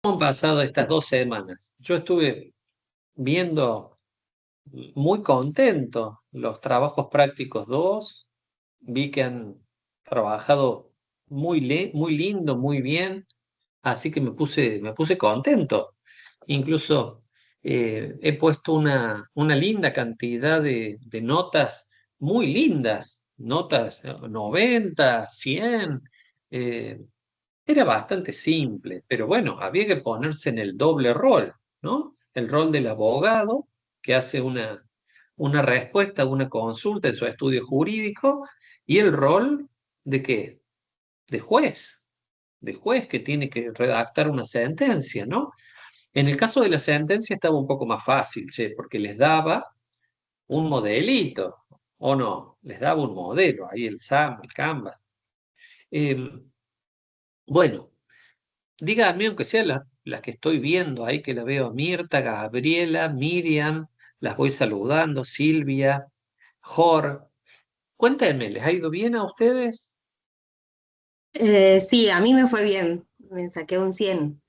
han pasado estas 2 semanas? Yo estuve viendo muy contento los trabajos prácticos 2. Vi que han trabajado muy lindo, muy bien, así que me puse contento. Incluso he puesto una linda cantidad de notas muy lindas, notas 90, 100. eh, Era bastante simple, pero bueno, había que ponerse en el doble rol, ¿no? El rol del abogado que hace una respuesta a una consulta en su estudio jurídico y el rol de qué? De juez, de juez que tiene que redactar una sentencia, ¿no? En el caso de la sentencia estaba un poco más fácil, che, porque les daba un modelito, ¿o no? Les daba un modelo, ahí el SAM, el Canvas. Eh, bueno. Díganme, aunque sea las que estoy viendo ahí, que la veo a Mirta, Gabriela, Miriam, las voy saludando, Silvia, Jor. Cuéntenme, ¿les ha ido bien a ustedes? Sí, a mí me fue bien, me saqué un 100.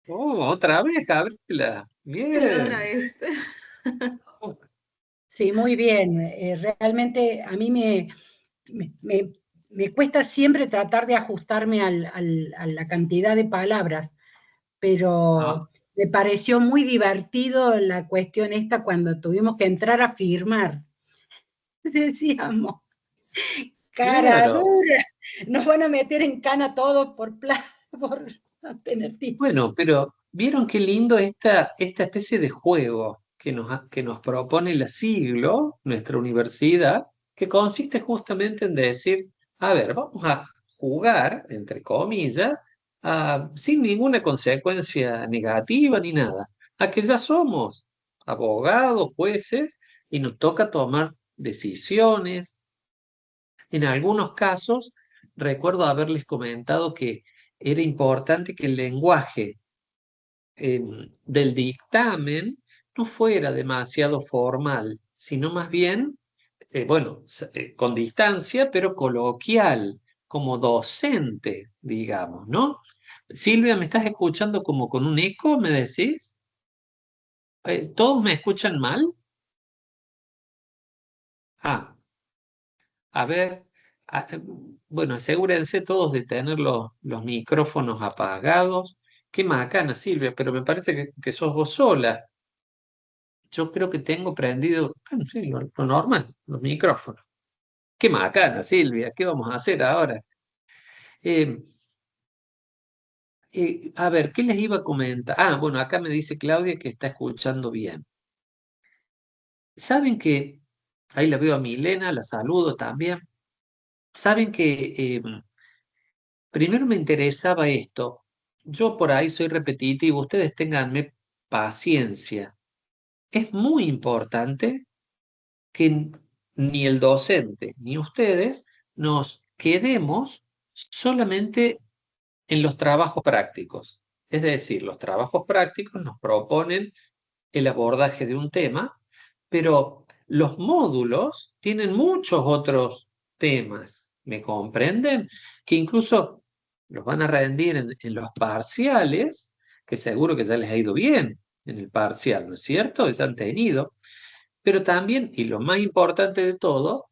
Oh, otra vez, Gabriela. Otra Bien. vez. Sí, muy bien. Realmente a mí me, me- me cuesta siempre tratar de ajustarme a la cantidad de palabras, Ah, pero me pareció muy divertido la cuestión esta cuando tuvimos que entrar a firmar. Decíamos, cara claro. dura, nos van a meter en cana todos por no tener título. Bueno, pero ¿vieron qué lindo esta especie de juego que nos propone la Siglo, nuestra universidad, que consiste justamente en decir, a ver, vamos a jugar, entre comillas, sin ninguna consecuencia negativa ni nada, a que ya somos abogados, jueces, y nos toca tomar decisiones. En algunos casos, recuerdo haberles comentado que era importante que el lenguaje del dictamen no fuera demasiado formal, sino más bien, bueno, con distancia, pero coloquial, como docente, digamos, ¿no? Silvia, ¿me estás escuchando como con un eco, me decís? ¿Todos me escuchan mal? Ah, a ver, bueno, asegúrense todos de tener los micrófonos apagados. Qué macana, Silvia, pero me parece que sos vos sola. Yo creo que tengo prendido, bueno, sí, lo normal, los micrófonos. Qué macana, Silvia, ¿qué vamos a hacer ahora? Eh, a ver, ¿qué les iba a comentar? Ah, bueno, acá me dice Claudia que está escuchando bien. Saben que, ahí la veo a Milena, la saludo también. Saben que primero me interesaba esto. Yo por ahí soy repetitivo, ustedes ténganme paciencia. Es muy importante que ni el docente ni ustedes nos quedemos solamente en los trabajos prácticos. Es decir, los trabajos prácticos nos proponen el abordaje de un tema, pero los módulos tienen muchos otros temas, ¿me comprenden? Que incluso los van a rendir en los parciales, que seguro que ya les ha ido bien en el parcial, ¿no es cierto? Ya han tenido, pero también, y lo más importante de todo,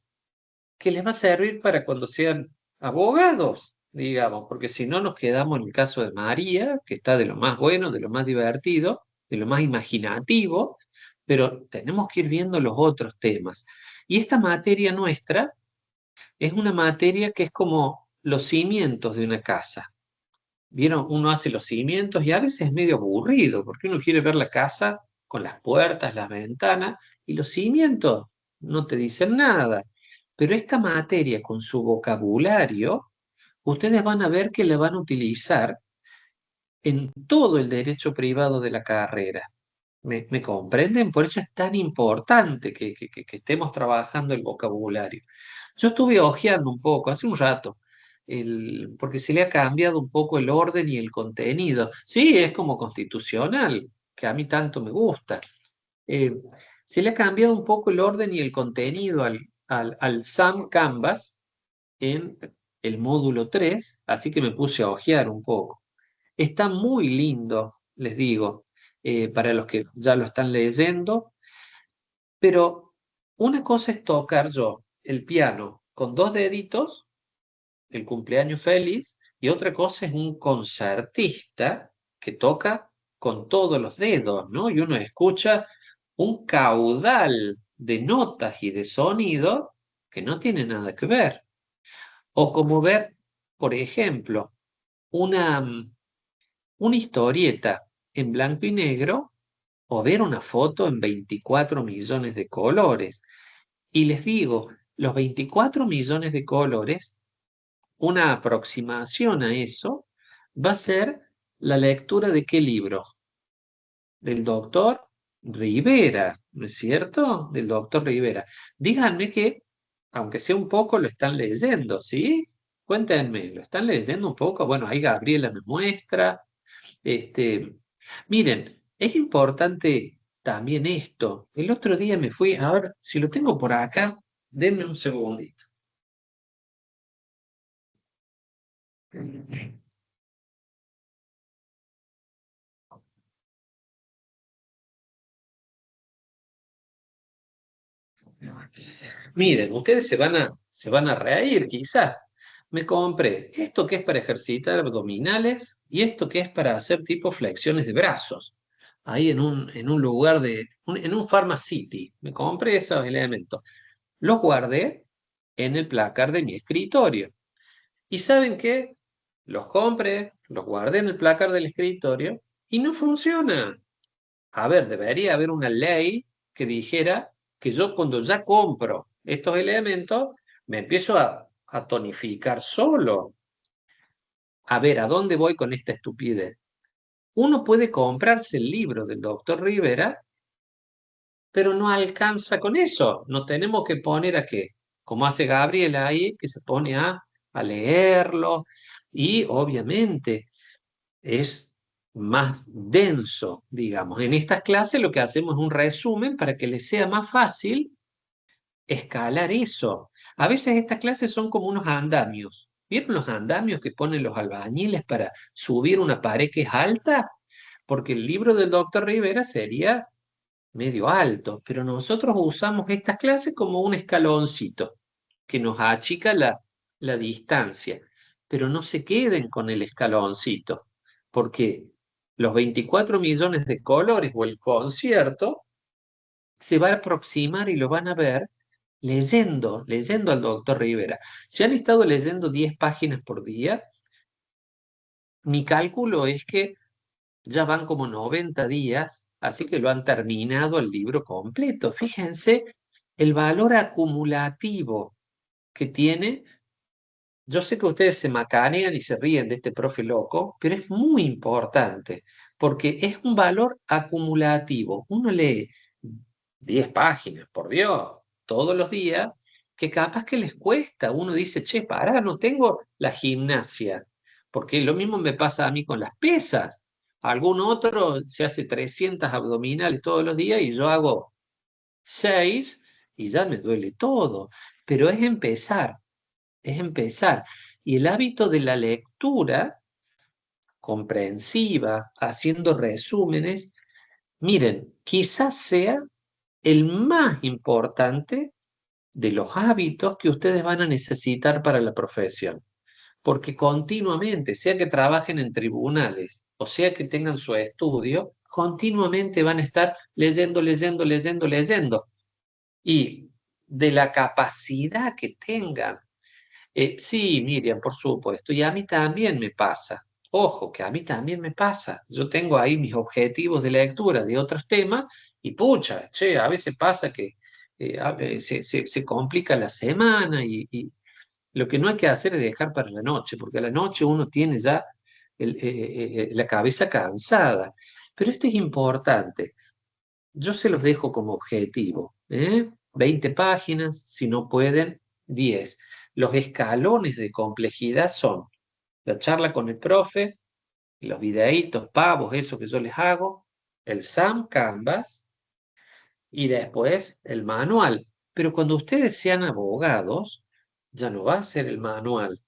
que les va a servir para cuando sean abogados, digamos, porque si no nos quedamos en el caso de María, que está de lo más bueno, de lo más divertido, de lo más imaginativo, pero tenemos que ir viendo los otros temas. Y esta materia nuestra es una materia que es como los cimientos de una casa. ¿Vieron? Uno hace los cimientos y a veces es medio aburrido, porque uno quiere ver la casa con las puertas, las ventanas, y los cimientos no te dicen nada. Pero esta materia con su vocabulario, ustedes van a ver que la van a utilizar en todo el derecho privado de la carrera. ¿Me comprenden? Por eso es tan importante que estemos trabajando el vocabulario. Yo estuve hojeando un poco, hace un rato, porque se le ha cambiado un poco el orden y el contenido. Sí, es como constitucional, que a mí tanto me gusta. Eh, Se le ha cambiado un poco el orden y el contenido al SAM Canvas en el módulo 3, así que me puse a hojear un poco. Está muy lindo, les digo, para los que ya lo están leyendo, pero una cosa es tocar yo el piano con dos deditos, el cumpleaños feliz, y otra cosa es un concertista que toca con todos los dedos, ¿no? Y uno escucha un caudal de notas y de sonido que no tiene nada que ver. O como ver, por ejemplo, una, una historieta en blanco y negro o ver una foto en 24 millones de colores. Y les digo, los 24 millones de colores, una aproximación a eso va a ser la lectura de qué libro, del doctor Rivera, ¿no es cierto? Del doctor Rivera. Díganme que, aunque sea un poco, lo están leyendo, ¿sí? Cuéntenme, ¿lo están leyendo un poco? Bueno, ahí Gabriela me muestra. Este, miren, es importante también esto. El otro día me fui, a ver, si lo tengo por acá, denme un segundito. Miren, ustedes se van a reír quizás. Me compré esto que es para ejercitar abdominales y esto que es para hacer tipo flexiones de brazos. Ahí en un lugar en un Pharmacity. Me compré esos elementos. Los guardé en el placar de mi escritorio. ¿Y saben qué? Los compré, los guardé en el placar del escritorio y no funciona. A ver, debería haber una ley que dijera que yo cuando ya compro estos elementos me empiezo a tonificar solo. A ver, ¿a dónde voy con esta estupidez? Uno puede comprarse el libro del doctor Rivera, pero no alcanza con eso. Nos tenemos que poner a qué, como hace Gabriela ahí, que se pone a leerlo y obviamente es más denso, digamos. En estas clases lo que hacemos es un resumen para que les sea más fácil escalar eso. A veces estas clases son como unos andamios. ¿Vieron los andamios que ponen los albañiles para subir una pared que es alta? Porque el libro del doctor Rivera sería medio alto, pero nosotros usamos estas clases como un escaloncito que nos achica la distancia, pero no se queden con el escaloncito, porque los 24 millones de colores o el concierto se va a aproximar y lo van a ver leyendo al doctor Rivera. Si han estado leyendo 10 páginas por día, mi cálculo es que ya van como 90 días, así que lo han terminado el libro completo. Fíjense el valor acumulativo que tiene. Yo sé que ustedes se macanean y se ríen de este profe loco, pero es muy importante porque es un valor acumulativo. Uno lee 10 páginas, por Dios, todos los días, que capaz que les cuesta. Uno dice, che, pará, no tengo la gimnasia, porque lo mismo me pasa a mí con las pesas. Algún otro se hace 300 abdominales todos los días y yo hago 6 y ya me duele todo. Pero es empezar. Y el hábito de la lectura comprensiva, haciendo resúmenes, miren, quizás sea el más importante de los hábitos que ustedes van a necesitar para la profesión. Porque continuamente, sea que trabajen en tribunales o sea que tengan su estudio, continuamente van a estar leyendo, leyendo, leyendo, leyendo. Y de la capacidad que tengan. Sí, Miriam, por supuesto. Y a mí también me pasa. Ojo, que a mí también me pasa. Yo tengo ahí mis objetivos de lectura de otros temas y pucha, che, a veces pasa que se complica la semana y lo que no hay que hacer es dejar para la noche, porque a la noche uno tiene ya la cabeza cansada. Pero esto es importante. Yo se los dejo como objetivo, ¿eh? 20 páginas, si no pueden, 10. Los escalones de complejidad son la charla con el profe, los videitos pavos, eso que yo les hago, el Sam Canvas y después el manual. Pero cuando ustedes sean abogados, ya no va a ser el manual.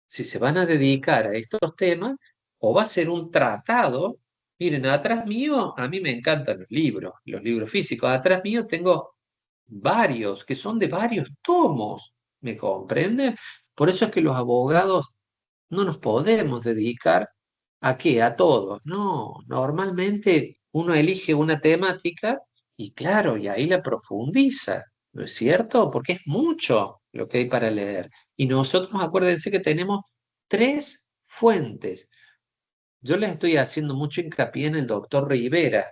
Si se van a dedicar a estos temas, o va a ser un tratado. Miren, atrás mío, a mí me encantan los libros físicos. Atrás mío tengo varios, que son de varios tomos, ¿me comprenden? Por eso es que los abogados no nos podemos dedicar a qué, a todos. No, normalmente uno elige una temática y claro, y ahí la profundiza, ¿no es cierto? Porque es mucho lo que hay para leer. Y nosotros, acuérdense que tenemos tres fuentes. Yo les estoy haciendo mucho hincapié en el doctor Rivera,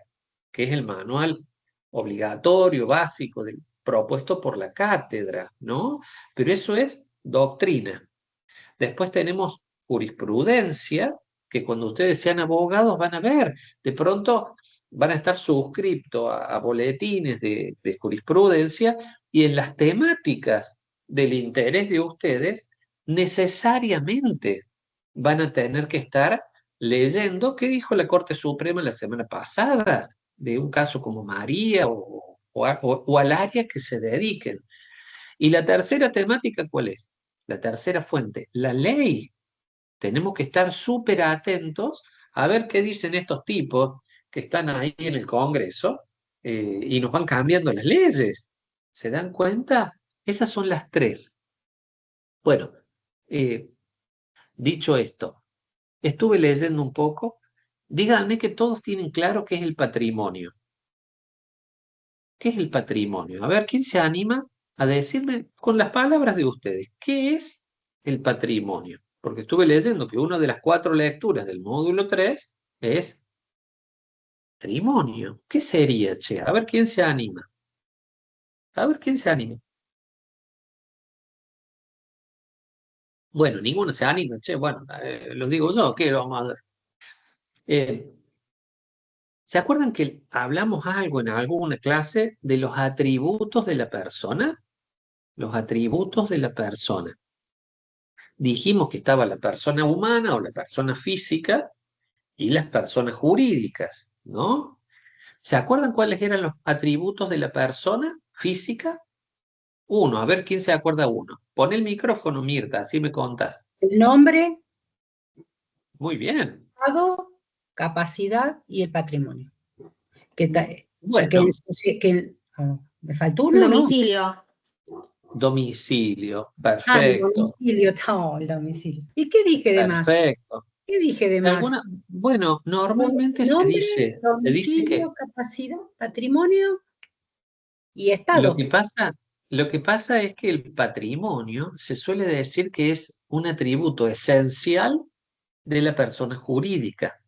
que es el manual obligatorio, básico, propuesto por la cátedra, ¿no? Pero eso es doctrina. Después tenemos jurisprudencia, que cuando ustedes sean abogados van a ver, de pronto van a estar suscriptos a boletines de jurisprudencia y en las temáticas del interés de ustedes necesariamente van a tener que estar leyendo qué dijo la Corte Suprema la semana pasada de un caso como María o al área que se dediquen. Y la tercera temática, ¿cuál es? La tercera fuente, la ley. Tenemos que estar súper atentos a ver qué dicen estos tipos que están ahí en el Congreso y nos van cambiando las leyes. ¿Se dan cuenta? Esas son las tres. Bueno, eh, dicho esto, estuve leyendo un poco. Díganme que todos tienen claro qué es el patrimonio. ¿Qué es el patrimonio? A ver, ¿quién se anima a decirme con las palabras de ustedes qué es el patrimonio? Porque estuve leyendo que una de las 4 lecturas del módulo 3 es patrimonio. ¿Qué sería, che? A ver quién se anima. A ver quién se anima. Bueno, ninguno se anima, che. Bueno, lo digo yo, ¿qué vamos a ver? Eh, ¿Se acuerdan que hablamos algo en alguna clase de los atributos de la persona? Los atributos de la persona. Dijimos que estaba la persona humana o la persona física y las personas jurídicas, ¿no? ¿Se acuerdan cuáles eran los atributos de la persona física? Uno, a ver quién se acuerda uno. Pon el micrófono, Mirta, así me contas. El nombre, Muy bien. estado, capacidad y el patrimonio. Bueno, ¿Me faltó uno, no? Domicilio. domicilio, El perfecto, domicilio, no, el domicilio. ¿Y qué dije de más? perfecto. ¿Qué dije de más? Bueno, normalmente Nombre, se dice que domicilio, capacidad, patrimonio y lo estado. que pasa, lo que pasa es que el patrimonio se suele decir que es un atributo esencial de la persona jurídica,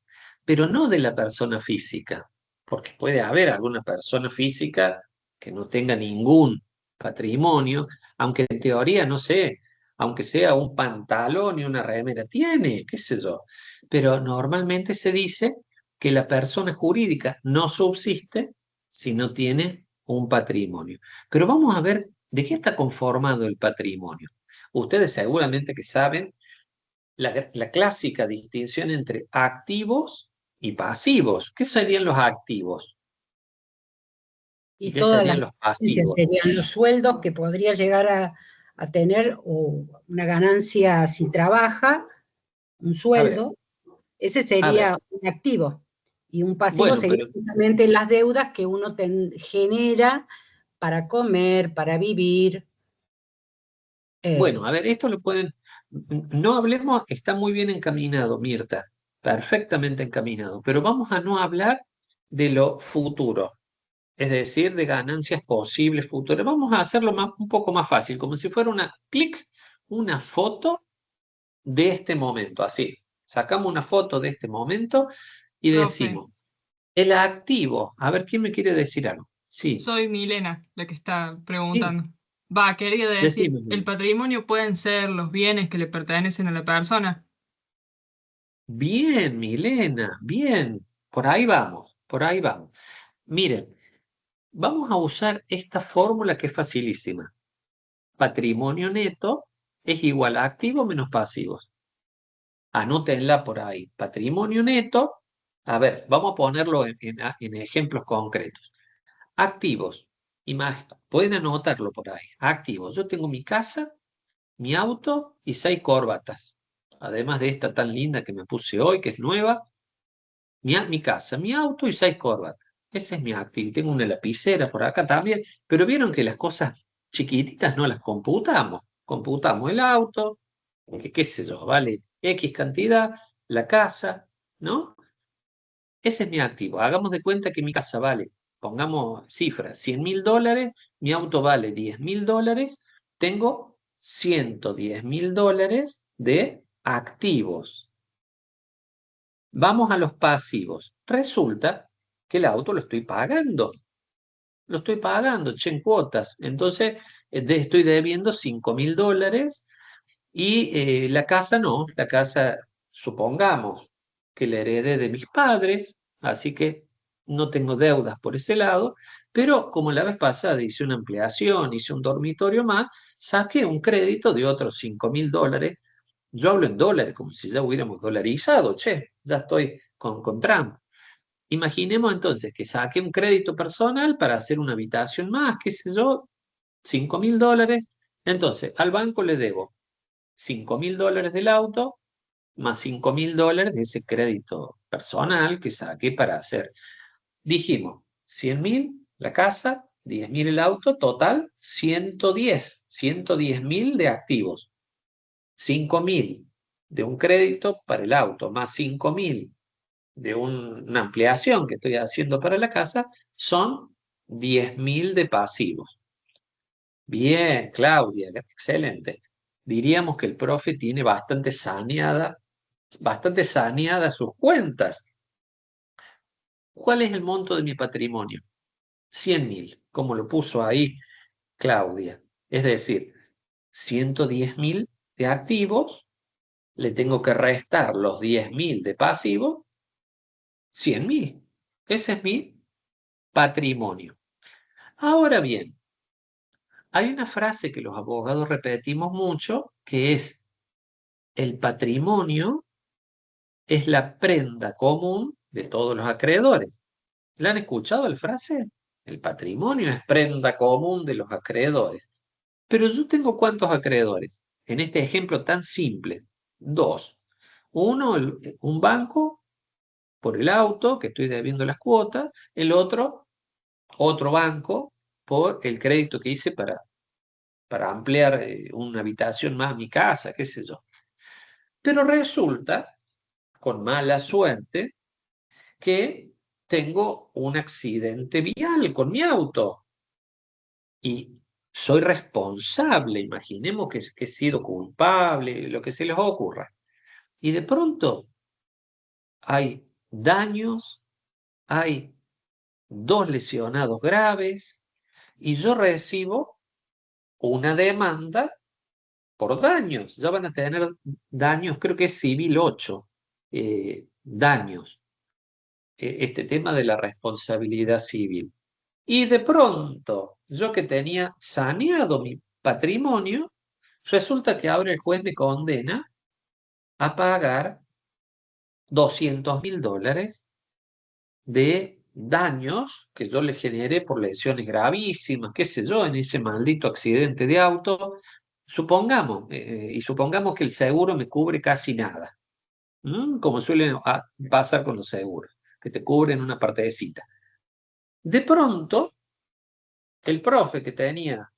pero no de la persona física, porque puede haber alguna persona física que no tenga ningún patrimonio, aunque en teoría, no sé, aunque sea un pantalón y una remera, tiene, qué sé yo, pero normalmente se dice que la persona jurídica no subsiste si no tiene un patrimonio. Pero vamos a ver de qué está conformado el patrimonio. Ustedes seguramente que saben la clásica distinción entre activos y pasivos. ¿Qué serían los activos? ¿Y Y qué todas las serían los ganancias pasivos? serían los sueldos que podría llegar a tener o una ganancia si trabaja, un A ver, sueldo, ese a ver. sería un activo. Y un pasivo Bueno, sería pero justamente las deudas que uno genera para comer, para vivir. bueno, a ver, esto lo pueden. No hablemos, está muy bien encaminado, Mirta, perfectamente encaminado, pero vamos a no hablar de lo futuro, es decir, de ganancias posibles futuras. Vamos a hacerlo un poco más fácil, como si fuera una foto de este momento, así. Sacamos una foto de este momento y Profe, decimos, el activo, a ver, ¿quién me quiere decir algo? Sí, soy Milena, la que está sí, preguntando. Quería decir, decime. ¿el patrimonio pueden ser los bienes que le pertenecen a la persona? Bien, Milena, bien, por ahí vamos, por ahí vamos. Miren, vamos a usar esta fórmula que es facilísima. Patrimonio neto es igual a activos menos pasivos. Anótenla por ahí. Patrimonio neto, a ver, vamos a ponerlo en ejemplos concretos. Activos, pueden anotarlo por ahí. Activos, yo tengo mi casa, mi auto y 6 corbatas. además de esta tan linda que me puse hoy, que es nueva, mi casa, mi auto y 6 corbatas. Ese es mi activo. Y tengo una lapicera por acá también, pero vieron que las cosas chiquititas no las computamos. Computamos el auto, que qué sé yo, vale X cantidad, la casa, ¿no? Ese es mi activo. Hagamos de cuenta que mi casa vale, pongamos cifras, $100.000, mi auto vale $10.000, tengo $110.000 de activos. Vamos a los pasivos. Resulta que el auto lo estoy pagando. Lo estoy pagando, che, en cuotas. Entonces, estoy debiendo $5.000 y la casa no. La casa, supongamos que la heredé de mis padres, así que no tengo deudas por ese lado, pero como la vez pasada hice una ampliación, hice un dormitorio más, saqué un crédito de otros $5.000. Yo hablo en dólares, como si ya hubiéramos dolarizado, che, ya estoy con Trump. Imaginemos entonces que saque un crédito personal para hacer una habitación más, qué sé yo, $5.000. Entonces, al banco le debo $5.000 del auto más $5.000 de ese crédito personal que saqué para hacer. Dijimos, 100.000 la casa, 10.000 el auto, total 110.000 de activos. 5.000 de un crédito para el auto, más 5.000 de una ampliación que estoy haciendo para la casa, son 10.000 de pasivos. Bien, Claudia, excelente. Diríamos que el profe tiene bastante saneada sus cuentas. ¿Cuál es el monto de mi patrimonio? 100.000, como lo puso ahí Claudia. Es decir, 110.000 de activos, le tengo que restar los 10.000 de pasivos, 100.000. Ese es mi patrimonio. Ahora bien, hay una frase que los abogados repetimos mucho, que es: el patrimonio es la prenda común de todos los acreedores. ¿La han escuchado la frase? El patrimonio es prenda común de los acreedores. Pero yo tengo ¿cuántos acreedores? En este ejemplo tan simple, dos. Uno, un banco por el auto, que estoy debiendo las cuotas. El otro banco por el crédito que hice para ampliar una habitación más a mi casa, qué sé yo. Pero resulta, con mala suerte, que tengo un accidente vial con mi auto y soy responsable. Imaginemos que he sido culpable, lo que se les ocurra. Y de pronto hay daños, hay 2 lesionados graves y yo recibo una demanda por daños. Ya van a tener daños, creo que es civil 8, daños. Este tema de la responsabilidad civil. Y de pronto, yo que tenía saneado mi patrimonio, resulta que ahora el juez me condena a pagar $200.000 de daños que yo le generé por lesiones gravísimas, qué sé yo, en ese maldito accidente de auto. Supongamos, y supongamos que el seguro me cubre casi nada, como suele pasar con los seguros, que te cubren una partecita. De pronto, el profe que tenía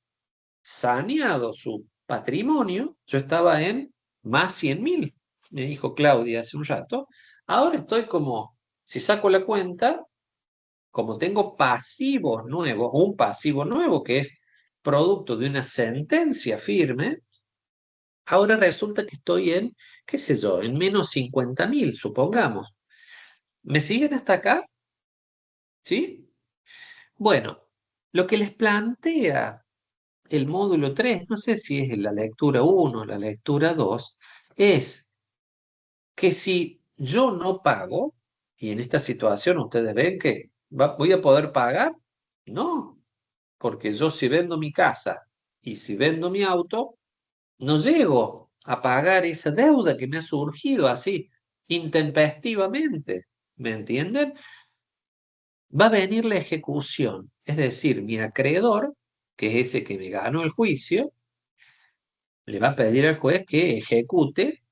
saneado su patrimonio, yo estaba en más 100.000, me dijo Claudia hace un rato. Ahora estoy como, si saco la cuenta, como tengo pasivos nuevos, un pasivo nuevo que es producto de una sentencia firme, ahora resulta que estoy en, qué sé yo, en menos 50.000, supongamos. ¿Me siguen hasta acá? ¿Sí? Bueno, lo que les plantea el módulo 3, no sé si es la lectura 1 o la lectura 2, es que si yo no pago, y en esta situación ustedes ven que voy a poder pagar, no, porque yo si vendo mi casa y si vendo mi auto, no llego a pagar esa deuda que me ha surgido así intempestivamente, ¿me entienden? Va a venir la ejecución, es decir, mi acreedor, que es ese que me ganó el juicio, le va a pedir al juez que ejecute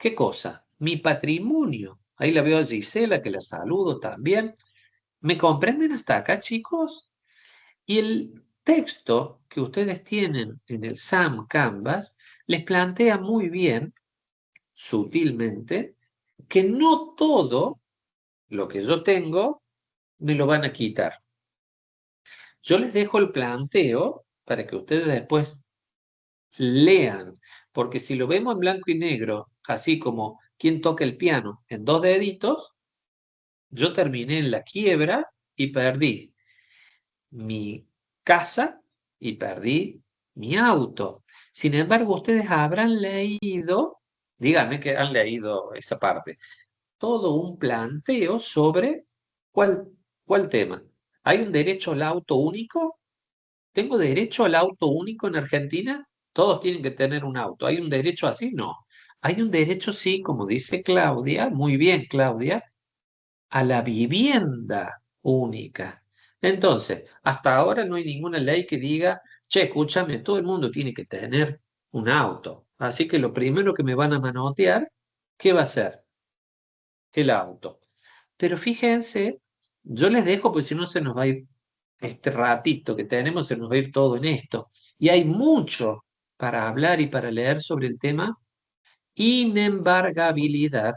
¿Qué cosa? Mi patrimonio. Ahí la veo a Gisela, que la saludo también. ¿Me comprenden hasta acá, chicos? Y el texto que ustedes tienen en el SAM Canvas les plantea muy bien, sutilmente, que no todo lo que yo tengo me lo van a quitar. Yo les dejo el planteo para que ustedes después lean, porque si lo vemos en blanco y negro, así como quien toca el piano en 2 deditos, yo terminé en la quiebra y perdí mi casa y perdí mi auto. Sin embargo, ustedes habrán leído, díganme que han leído esa parte, todo un planteo sobre cuál tema. ¿Hay un derecho al auto único? ¿Tengo derecho al auto único en Argentina? Todos tienen que tener un auto. ¿Hay un derecho así? No. Hay un derecho, sí, como dice Claudia, muy bien, Claudia, a la vivienda única. Entonces, hasta ahora no hay ninguna ley que diga, che, escúchame, todo el mundo tiene que tener un auto. Así que lo primero que me van a manotear, ¿qué va a ser? El auto. Pero fíjense, yo les dejo, porque si no se nos va a ir este ratito que tenemos, se nos va a ir todo en esto. Y hay mucho para hablar y para leer sobre el tema inembargabilidad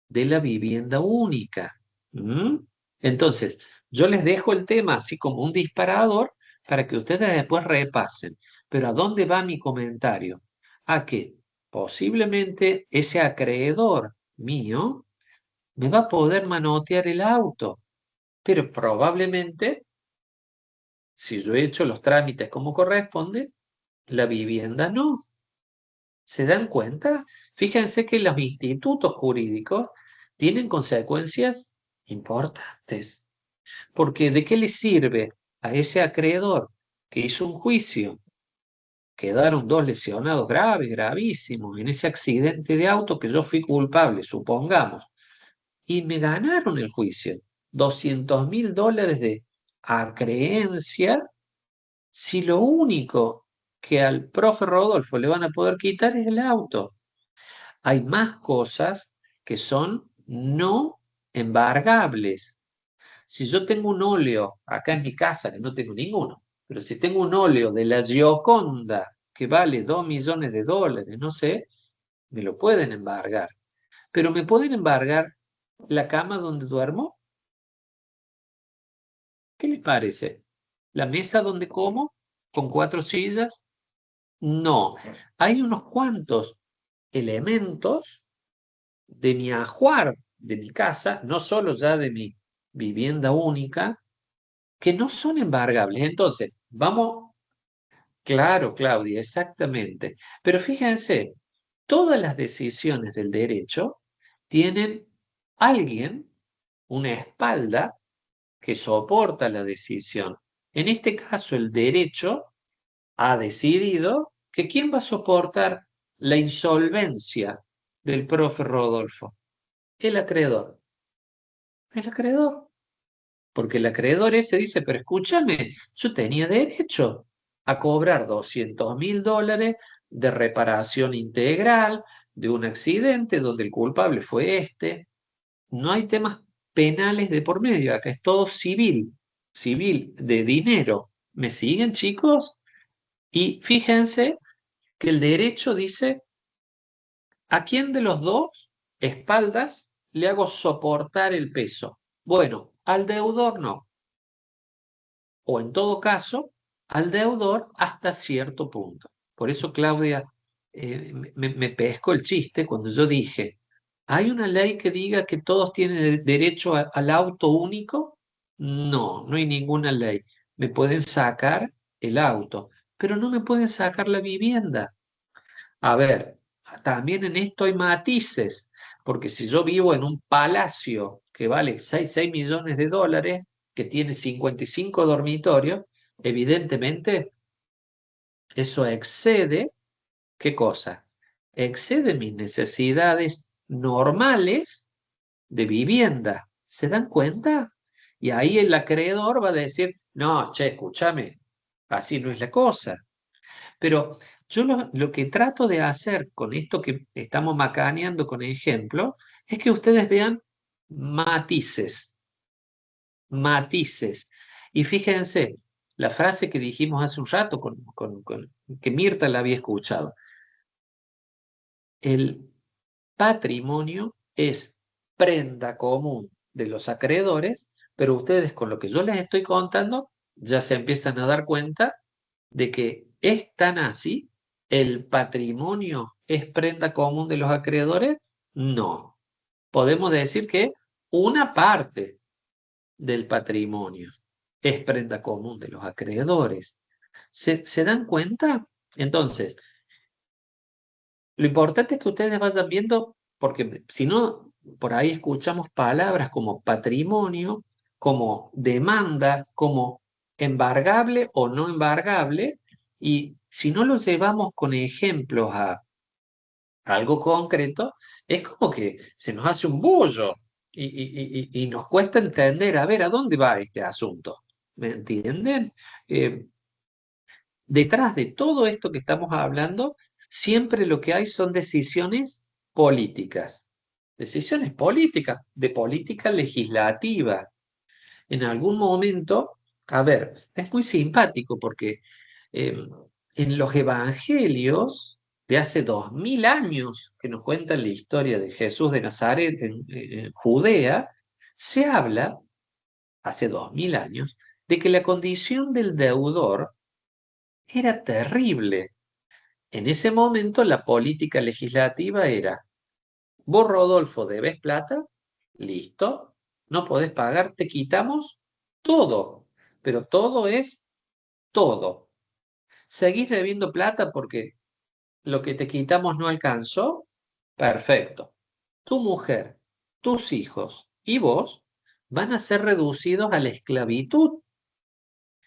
de la vivienda única. ¿Mm? Entonces, yo les dejo el tema así como un disparador para que ustedes después repasen. Pero ¿a dónde va mi comentario? A que posiblemente ese acreedor mío me va a poder manotear el auto, pero probablemente, si yo he hecho los trámites como corresponde, la vivienda no. ¿Se dan cuenta? Fíjense que los institutos jurídicos tienen consecuencias importantes, porque ¿de qué le sirve a ese acreedor que hizo un juicio? Quedaron 2 lesionados graves, gravísimos, en ese accidente de auto que yo fui culpable, supongamos, y me ganaron el juicio. $200.000 de acreencia, si lo único que al profe Rodolfo le van a poder quitar es el auto. Hay más cosas que son no embargables. Si yo tengo un óleo acá en mi casa, que no tengo ninguno, pero si tengo un óleo de la Gioconda que vale $2 millones, no sé, me lo pueden embargar. Pero ¿me pueden embargar la cama donde duermo? ¿Qué les parece? ¿La mesa donde como? ¿Con 4 sillas? No. Hay unos cuantos elementos de mi ajuar, de mi casa, no solo ya de mi vivienda única, que no son embargables. Entonces, vamos, claro, Claudia, exactamente. Pero fíjense, todas las decisiones del derecho tienen alguien, una espalda, que soporta la decisión. En este caso, el derecho ha decidido que ¿quién va a soportar la insolvencia del profe Rodolfo? El acreedor. El acreedor. Porque el acreedor ese dice, pero escúchame, yo tenía derecho a cobrar $200.000 de reparación integral de un accidente donde el culpable fue este. No hay temas penales de por medio, acá es todo civil, civil de dinero. ¿Me siguen, chicos? Y fíjense que el derecho dice, ¿a quién de los dos espaldas le hago soportar el peso? Bueno, al deudor no. O en todo caso, al deudor hasta cierto punto. Por eso, Claudia, me pesco el chiste cuando yo dije, ¿hay una ley que diga que todos tienen derecho al auto único? No, no hay ninguna ley. Me pueden sacar el auto, pero no me pueden sacar la vivienda. A ver, también en esto hay matices, porque si yo vivo en un palacio que vale 6 millones de dólares, que tiene 55 dormitorios, evidentemente eso excede, ¿qué cosa? Excede mis necesidades normales de vivienda. ¿Se dan cuenta? Y ahí el acreedor va a decir, no, che, escúchame, así no es la cosa. Pero Yo lo que trato de hacer con esto que estamos macaneando con ejemplo es que ustedes vean matices, matices. Y fíjense, la frase que dijimos hace un rato, que Mirta la había escuchado, el patrimonio es prenda común de los acreedores, pero ustedes con lo que yo les estoy contando ya se empiezan a dar cuenta de que es tan así, el patrimonio es prenda común de los acreedores. No, podemos decir que una parte del patrimonio es prenda común de los acreedores. ¿Se dan cuenta? Entonces, lo importante es que ustedes vayan viendo, porque si no, por ahí escuchamos palabras como patrimonio, como demanda, como embargable o no embargable, y si no lo llevamos con ejemplos a algo concreto, es como que se nos hace un bollo y nos cuesta entender, a ver, ¿a dónde va este asunto? ¿Me entienden? Eh, Detrás de todo esto que estamos hablando, siempre lo que hay son decisiones políticas, de política legislativa. En algún momento, a ver, es muy simpático porque eh, en los evangelios de hace 2000 años que nos cuentan la historia de Jesús de Nazaret en Judea, se habla, hace 2000 años, de que la condición del deudor era terrible. En ese momento la política legislativa era, vos Rodolfo debes plata, listo, no podés pagar, te quitamos todo, pero todo es todo. ¿Seguís debiendo plata porque lo que te quitamos no alcanzó? Perfecto. Tu mujer, tus hijos y vos van a ser reducidos a la esclavitud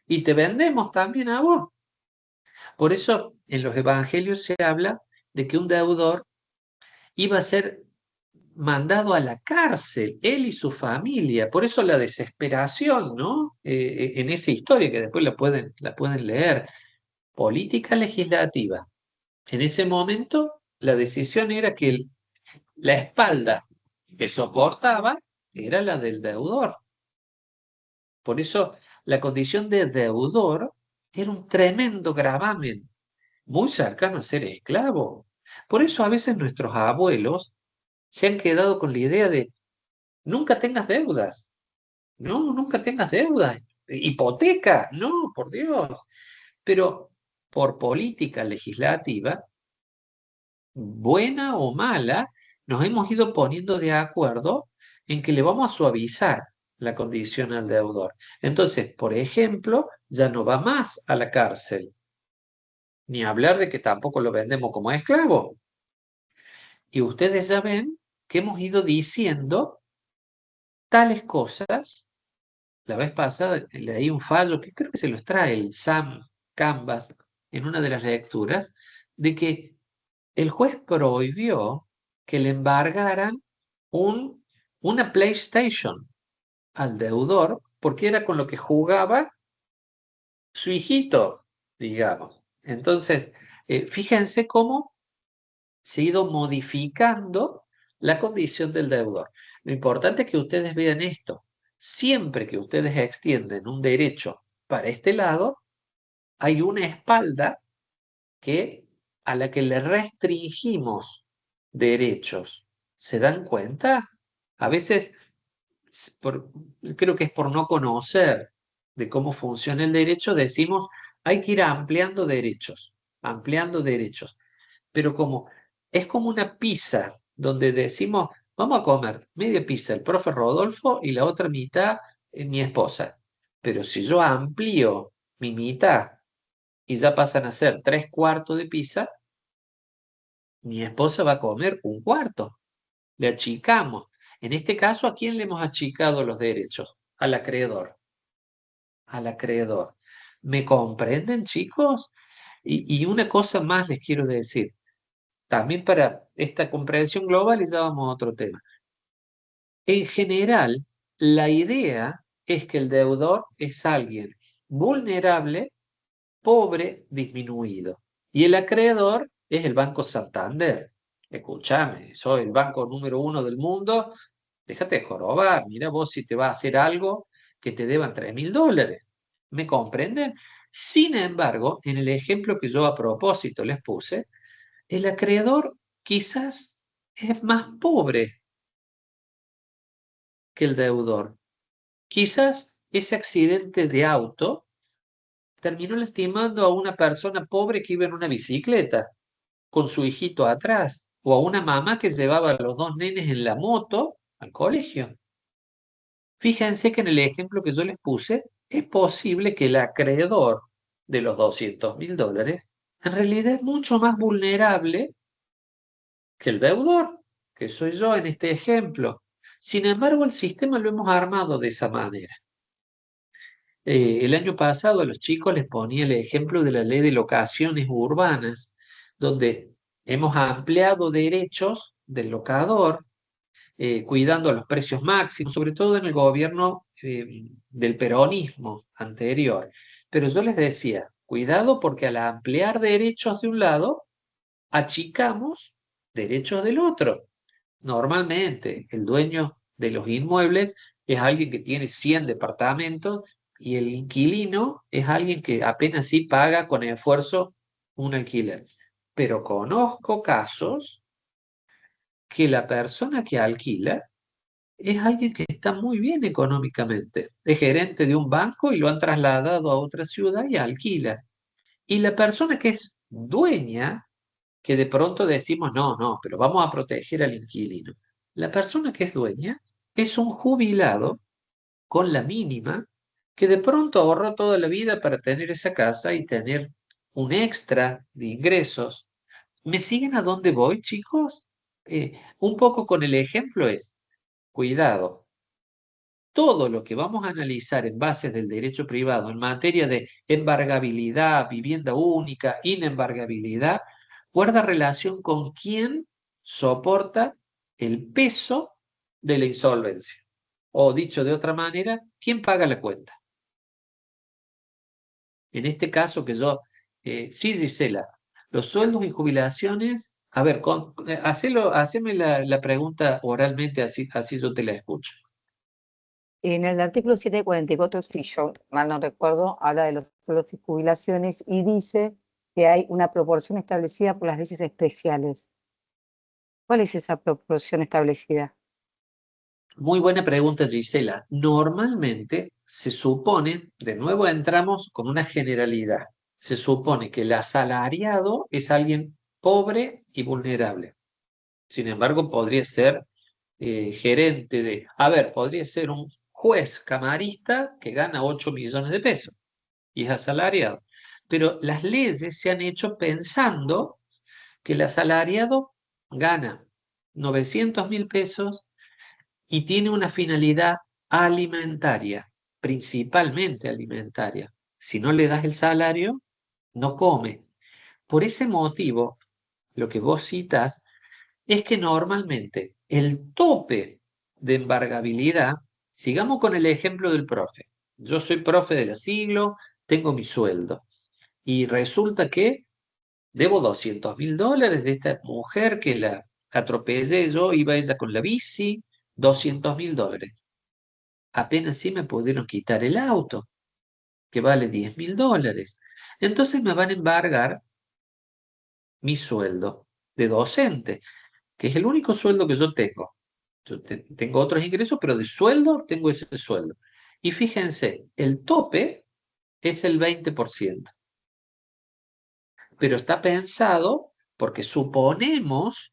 y te vendemos también a vos. Por eso en los evangelios se habla de que un deudor iba a ser mandado a la cárcel, él y su familia. Por eso la desesperación, ¿no? En esa historia que después la pueden leer. Política legislativa. En ese momento, la decisión era que la espalda que soportaba era la del deudor. Por eso la condición de deudor era un tremendo gravamen, muy cercano a ser esclavo. Por eso a veces nuestros abuelos se han quedado con la idea de nunca tengas deudas, no, nunca tengas deudas, hipoteca, no, por Dios. Pero por política legislativa, buena o mala, nos hemos ido poniendo de acuerdo en que le vamos a suavizar la condición al deudor. Entonces, por ejemplo, ya no va más a la cárcel, ni hablar de que tampoco lo vendemos como esclavo. Y ustedes ya ven que hemos ido diciendo tales cosas. La vez pasada leí un fallo que creo que se los trae el Sam Canvas en una de las lecturas, de que el juez prohibió que le embargaran un, una PlayStation al deudor porque era con lo que jugaba su hijito, digamos. Entonces, fíjense cómo se ha ido modificando la condición del deudor. Lo importante es que ustedes vean esto. Siempre que ustedes extienden un derecho para este lado, hay una espalda a la que le restringimos derechos. ¿Se dan cuenta? A veces, creo que es por no conocer de cómo funciona el derecho, decimos, hay que ir ampliando derechos. Pero como es como una pizza donde decimos, vamos a comer media pizza el profe Rodolfo y la otra mitad mi esposa. Pero si yo amplío mi mitad y ya pasan a ser 3/4 de pizza, mi esposa va a comer 1/4. Le achicamos. En este caso, ¿a quién le hemos achicado los derechos? Al acreedor. Al acreedor. ¿Me comprenden, chicos? Y una cosa más les quiero decir. También para esta comprensión global y ya vamos a otro tema. En general, la idea es que el deudor es alguien vulnerable, pobre, disminuido. Y el acreedor es el Banco Santander. Escúchame, soy el banco número 1 del mundo, déjate de jorobar, mira vos si te va a hacer algo que te deban $3.000. ¿Me comprenden? Sin embargo, en el ejemplo que yo a propósito les puse, el acreedor quizás es más pobre que el deudor. Quizás ese accidente de auto terminó lastimando a una persona pobre que iba en una bicicleta con su hijito atrás, o a una mamá que llevaba a los dos nenes en la moto al colegio. Fíjense que en el ejemplo que yo les puse, es posible que el acreedor de los $200.000 en realidad es mucho más vulnerable que el deudor, que soy yo en este ejemplo. Sin embargo, el sistema lo hemos armado de esa manera. El año pasado a los chicos les ponía el ejemplo de la ley de locaciones urbanas, donde hemos ampliado derechos del locador, cuidando los precios máximos, sobre todo en el gobierno del peronismo anterior. Pero yo les decía, cuidado porque al ampliar derechos de un lado, achicamos derechos del otro. Normalmente el dueño de los inmuebles es alguien que tiene 100 departamentos y el inquilino es alguien que apenas sí paga con esfuerzo un alquiler. Pero conozco casos que la persona que alquila es alguien que está muy bien económicamente. Es gerente de un banco y lo han trasladado a otra ciudad y alquila. Y la persona que es dueña, que de pronto decimos, no, no, pero vamos a proteger al inquilino. La persona que es dueña es un jubilado con la mínima que de pronto ahorró toda la vida para tener esa casa y tener un extra de ingresos. ¿Me siguen a dónde voy, chicos? Un poco con el ejemplo es, cuidado, todo lo que vamos a analizar en bases del derecho privado en materia de embargabilidad, vivienda única, inembargabilidad, guarda relación con quién soporta el peso de la insolvencia. O dicho de otra manera, ¿quién paga la cuenta? En este caso que yo, sí, Gisela, los sueldos y jubilaciones, a ver, haceme la pregunta oralmente, así yo te la escucho. En el artículo 744, si yo mal no recuerdo, habla de los sueldos y jubilaciones y dice que hay una proporción establecida por las leyes especiales. ¿Cuál es esa proporción establecida? Muy buena pregunta, Gisela. Normalmente se supone, de nuevo entramos con una generalidad, se supone que el asalariado es alguien pobre y vulnerable. Sin embargo, podría ser gerente podría ser un juez camarista que gana 8 millones de pesos y es asalariado. Pero las leyes se han hecho pensando que el asalariado gana 900.000 pesos y tiene una finalidad alimentaria, principalmente alimentaria. Si no le das el salario, no come. Por ese motivo, lo que vos citas es que normalmente el tope de embargabilidad, sigamos con el ejemplo del profe. Yo soy profe del siglo, tengo mi sueldo y resulta que debo $200.000 de esta mujer que la atropellé yo, iba ella con la bici, $200.000. Apenas sí me pudieron quitar el auto, que vale $10.000. Entonces me van a embargar mi sueldo de docente, que es el único sueldo que yo tengo. Yo tengo otros ingresos, pero de sueldo tengo ese sueldo. Y fíjense, el tope es el 20%, pero está pensado porque suponemos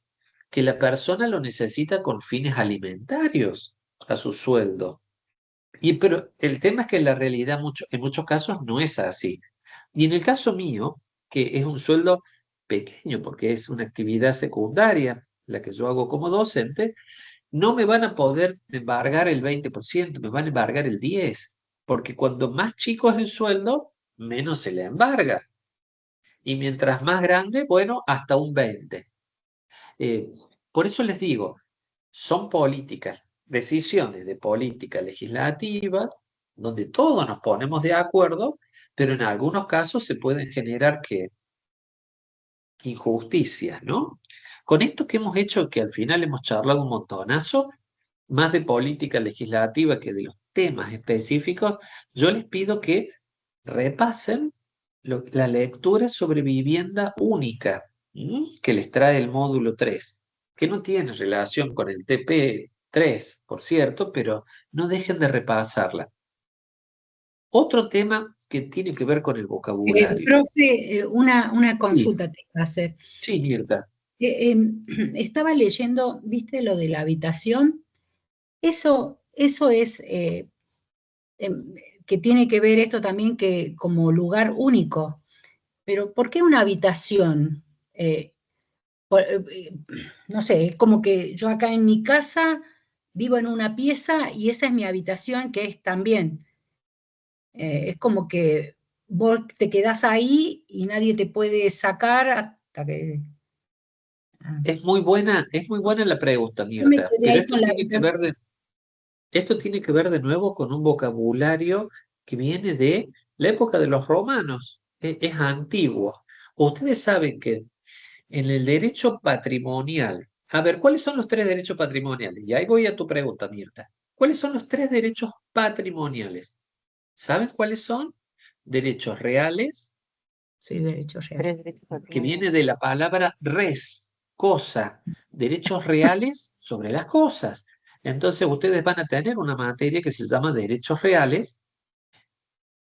que la persona lo necesita con fines alimentarios a su sueldo. Pero el tema es que en la realidad en muchos casos no es así. Y en el caso mío, que es un sueldo pequeño porque es una actividad secundaria, la que yo hago como docente, no me van a poder embargar el 20%, me van a embargar el 10%, porque cuando más chico es el sueldo, menos se le embarga. Y mientras más grande, bueno, hasta un 20%. Eh, por eso les digo, son políticas, decisiones de política legislativa, donde todos nos ponemos de acuerdo, pero en algunos casos se pueden generar que injusticias, ¿no? Con esto que hemos hecho, que al final hemos charlado un montonazo, más de política legislativa que de los temas específicos, yo les pido que repasen la lectura sobre vivienda única, que les trae el módulo 3, que no tiene relación con el TP3, por cierto, pero no dejen de repasarla. Otro tema que tiene que ver con el vocabulario. Profe, una consulta te iba a hacer. Sí, Mirta. Estaba leyendo, ¿viste lo de la habitación? Eso es que tiene que ver esto también que como lugar único. Pero ¿por qué una habitación? No sé, es como que yo acá en mi casa vivo en una pieza y esa es mi habitación, que es también. Es como que vos te quedás ahí y nadie te puede sacar hasta que... Es muy buena la pregunta, Yo me Mirta, quedé pero ahí con la habitación. esto tiene que ver de nuevo con un vocabulario que viene de la época de los romanos, es antiguo. Ustedes saben que en el derecho patrimonial, a ver, ¿cuáles son los 3 derechos patrimoniales? Y ahí voy a tu pregunta, Mirta. ¿Cuáles son los 3 derechos patrimoniales? ¿Saben cuáles son? Derechos reales, Sí, derecho real. 3 derechos que patrimoniales. viene de la palabra res, cosa, derechos reales sobre las cosas. Entonces ustedes van a tener una materia que se llama derechos reales,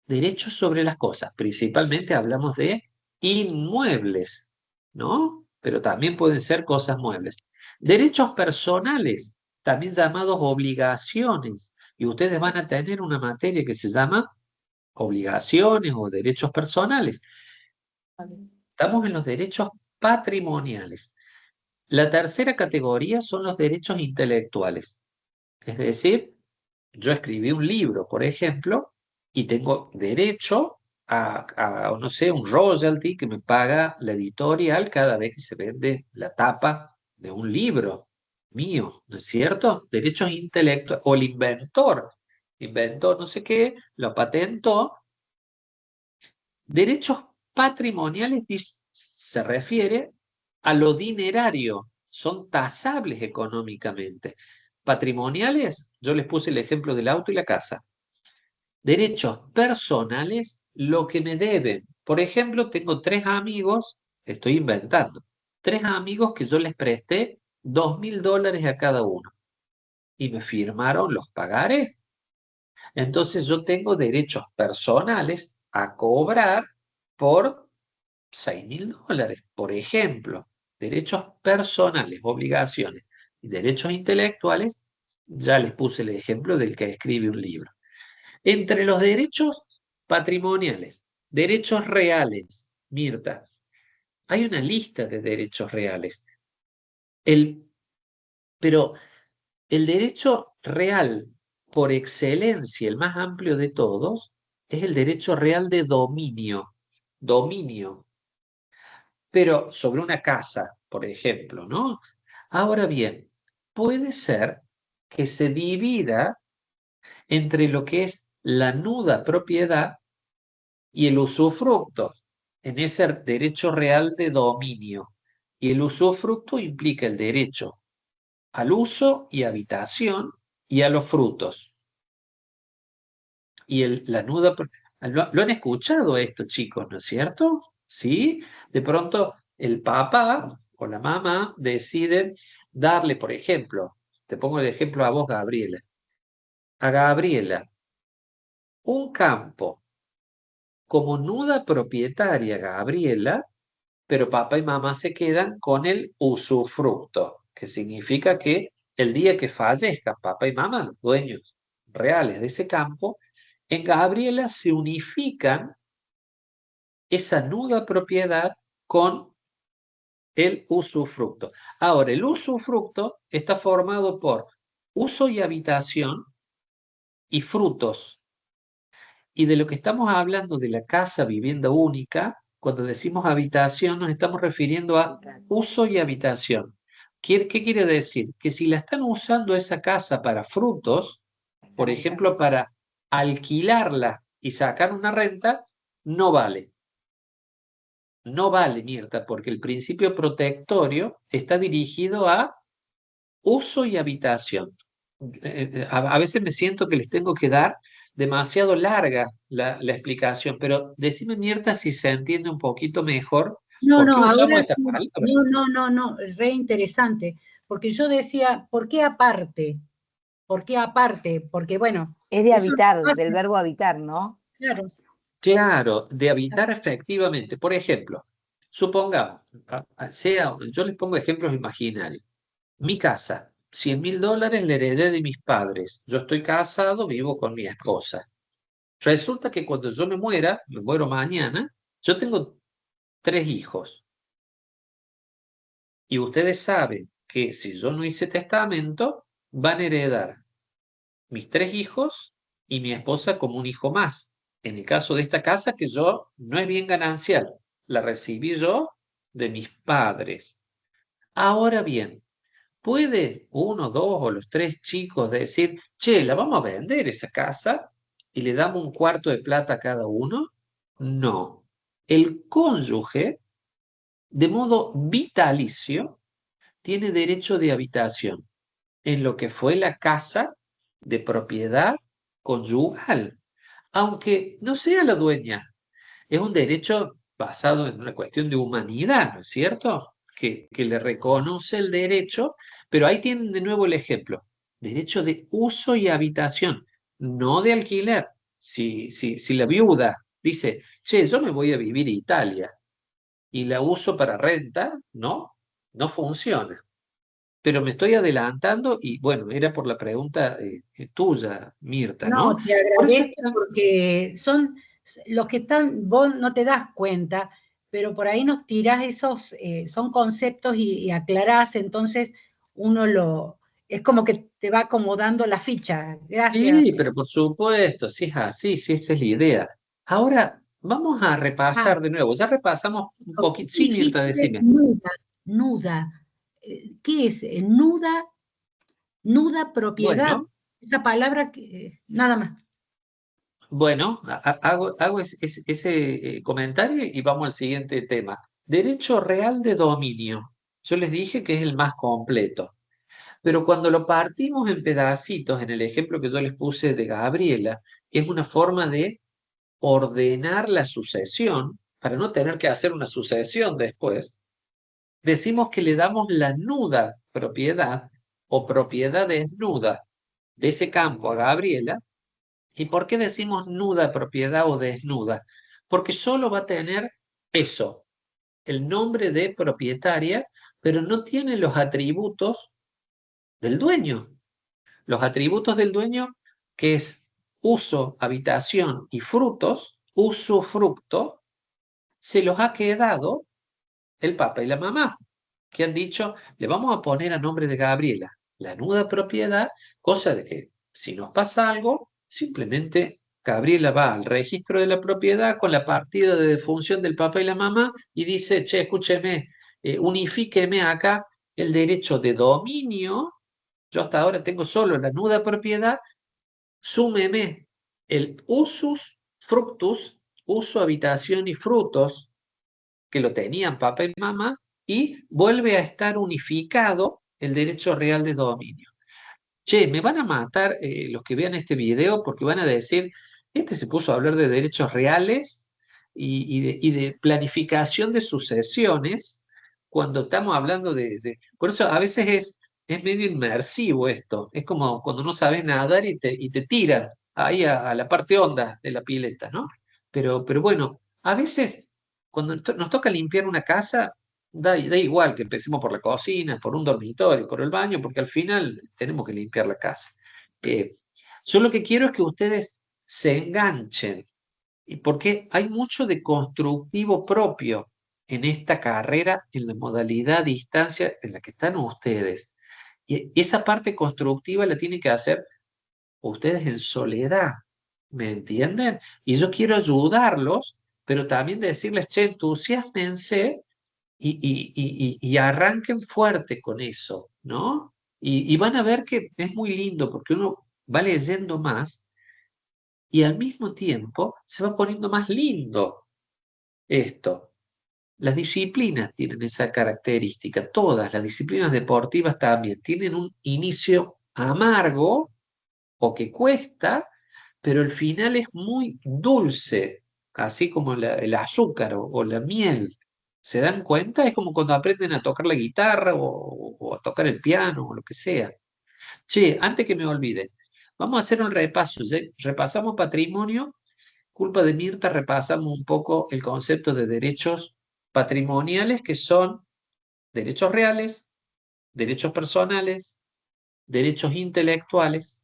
derechos sobre las cosas. Principalmente hablamos de inmuebles, ¿no? Pero también pueden ser cosas muebles. Derechos personales, también llamados obligaciones. Y ustedes van a tener una materia que se llama obligaciones o derechos personales. Estamos en los derechos patrimoniales. La tercera categoría son los derechos intelectuales. Es decir, yo escribí un libro, por ejemplo, y tengo derecho no sé, un royalty que me paga la editorial cada vez que se vende la tapa de un libro mío, ¿no es cierto? Derechos intelectuales, o el inventor inventó no sé qué, lo patentó. Derechos patrimoniales se refiere a lo dinerario, son tasables económicamente. Patrimoniales, yo les puse el ejemplo del auto y la casa. Derechos personales, lo que me deben. Por ejemplo, tengo 3 amigos, estoy inventando, 3 amigos que yo les presté $2.000 a cada uno y me firmaron los pagarés. Entonces yo tengo derechos personales a cobrar por $6.000, por ejemplo. Derechos personales, obligaciones y derechos intelectuales, ya les puse el ejemplo del que escribe un libro. Entre los derechos patrimoniales, derechos reales, Mirta, hay una lista de derechos reales. Pero el derecho real por excelencia, el más amplio de todos, es el derecho real de dominio. Dominio. Pero sobre una casa, por ejemplo, ¿no? Ahora bien, puede ser que se divida entre lo que es la nuda propiedad y el usufructo, en ese derecho real de dominio. Y el usufructo implica el derecho al uso y habitación y a los frutos. Y la nuda, lo han escuchado esto, chicos, ¿no es cierto? ¿Sí? De pronto el papá o la mamá deciden darle, por ejemplo, te pongo el ejemplo a vos, Gabriela, a Gabriela un campo como nuda propietaria, Gabriela, pero papá y mamá se quedan con el usufructo, que significa que el día que fallezcan papá y mamá, los dueños reales de ese campo, en Gabriela se unifican esa nuda propiedad con el usufructo. Ahora, el usufructo está formado por uso y habitación y frutos. Y de lo que estamos hablando de la casa vivienda única, cuando decimos habitación nos estamos refiriendo a uso y habitación. ¿Qué quiere decir? Que si la están usando esa casa para frutos, por ejemplo, para alquilarla y sacar una renta, no vale. no vale, Mirta, porque el principio protectorio está dirigido a uso y habitación. A veces me siento que les tengo que dar demasiado larga la explicación, pero decime, Mirta, si se entiende un poquito mejor No, por qué no, usamos ahora estas sí. palabras. No, re interesante. Porque yo decía, ¿por qué aparte? ¿Por qué aparte? Porque bueno, Es de eso no habitar, pasa, del verbo habitar, ¿no? claro. Claro, de habitar efectivamente. Por ejemplo, supongamos, yo les pongo ejemplos imaginarios. Mi casa, $100.000 la heredé de mis padres. Yo estoy casado, vivo con mi esposa. Resulta que cuando yo me muero mañana, yo tengo 3 hijos. Y ustedes saben que si yo no hice testamento, van a heredar mis 3 hijos y mi esposa como un hijo más. En el caso de esta casa, que yo no es bien ganancial, la recibí yo de mis padres. Ahora bien, ¿puede uno, dos o los 3 chicos decir, che, la vamos a vender esa casa y le damos un cuarto de plata a cada uno? No. El cónyuge, de modo vitalicio, tiene derecho de habitación en lo que fue la casa de propiedad conyugal, aunque no sea la dueña. Es un derecho basado en una cuestión de humanidad, ¿no es cierto? Que le reconoce el derecho, pero ahí tienen de nuevo el ejemplo. Derecho de uso y habitación, no de alquiler. Si la viuda dice, che, yo me voy a vivir a Italia y la uso para renta, no funciona. Pero me estoy adelantando y bueno, era por la pregunta tuya, Mirta, ¿no? No, te Por eso es agradezco tan- porque son los que están, vos no te das cuenta, pero por ahí nos tirás esos, son conceptos y aclarás, entonces uno es como que te va acomodando la ficha. Gracias. Sí, pero por supuesto, sí es así, sí, esa es la idea. Ahora, vamos a Ah, repasar de nuevo. Ya repasamos un poquito. Sí, Mirta, dijiste decime. nuda, nuda. ¿Qué es? Nuda, nuda propiedad. Bueno, Esa palabra que, nada más. bueno, hago ese comentario y vamos al siguiente tema. Derecho real de dominio. Yo les dije que es el más completo. Pero cuando lo partimos en pedacitos, en el ejemplo que yo les puse de Gabriela, es una forma de ordenar la sucesión para no tener que hacer una sucesión después. Decimos que le damos la nuda propiedad o propiedad desnuda de ese campo a Gabriela. ¿Y por qué decimos nuda propiedad o desnuda? Porque solo va a tener eso, el nombre de propietaria, pero no tiene los atributos del dueño. Los atributos del dueño, que es uso, habitación y frutos, usufructo, se los ha quedado el papá y la mamá, que han dicho, le vamos a poner a nombre de Gabriela la nuda propiedad, cosa de que si nos pasa algo, simplemente Gabriela va al registro de la propiedad con la partida de defunción del papá y la mamá y dice, che, escúcheme, unifíqueme acá el derecho de dominio. Yo hasta ahora tengo solo la nuda propiedad, súmeme el usus fructus, uso, habitación y frutos, que lo tenían papá y mamá, y vuelve a estar unificado el derecho real de dominio. Che, me van a matar los que vean este video porque van a decir, este se puso a hablar de derechos reales y de planificación de sucesiones cuando estamos hablando Por eso a veces es medio inmersivo esto, es como cuando no sabes nadar y te tiran ahí a la parte honda de la pileta, ¿no? Pero bueno, a veces cuando nos toca limpiar una casa, da igual que empecemos por la cocina, por un dormitorio, por el baño, porque al final tenemos que limpiar la casa. Eh, yo lo que quiero es que ustedes se enganchen, y porque hay mucho de constructivo propio en esta carrera, en la modalidad a distancia en la que están ustedes. Y esa parte constructiva la tienen que hacer ustedes en soledad, ¿me entienden? Y yo quiero ayudarlos, pero también decirles, che, entusiásmense y arranquen fuerte con eso, ¿no? Y van a ver que es muy lindo porque uno va leyendo más y al mismo tiempo se va poniendo más lindo esto. Las disciplinas tienen esa característica, todas las disciplinas deportivas también tienen un inicio amargo o que cuesta, pero el final es muy dulce, así como el azúcar o la miel. ¿Se dan cuenta? Es como cuando aprenden a tocar la guitarra o a tocar el piano o lo que sea. Che, antes que me olvide, vamos a hacer un repaso. ¿Ya? Repasamos patrimonio. Culpa de Mirta, repasamos un poco el concepto de derechos patrimoniales, que son derechos reales, derechos personales, derechos intelectuales.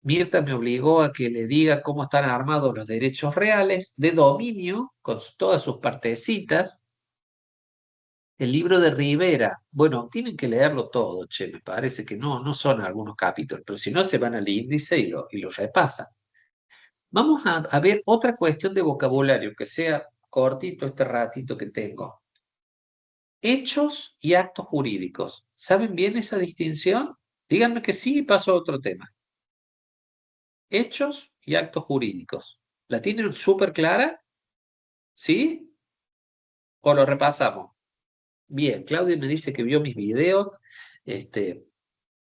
Mirta me obligó a que le diga cómo están armados los derechos reales de dominio, con todas sus partecitas. El libro de Rivera, bueno, tienen que leerlo todo, che, me parece que no son algunos capítulos, pero si no se van al índice y lo repasan. Vamos a ver otra cuestión de vocabulario, que sea cortito este ratito que tengo. Hechos y actos jurídicos. ¿Saben bien esa distinción? Díganme que sí y paso a otro tema. Hechos y actos jurídicos. ¿La tienen súper clara? ¿Sí? ¿O lo repasamos? Bien, Claudia me dice que vio mis videos,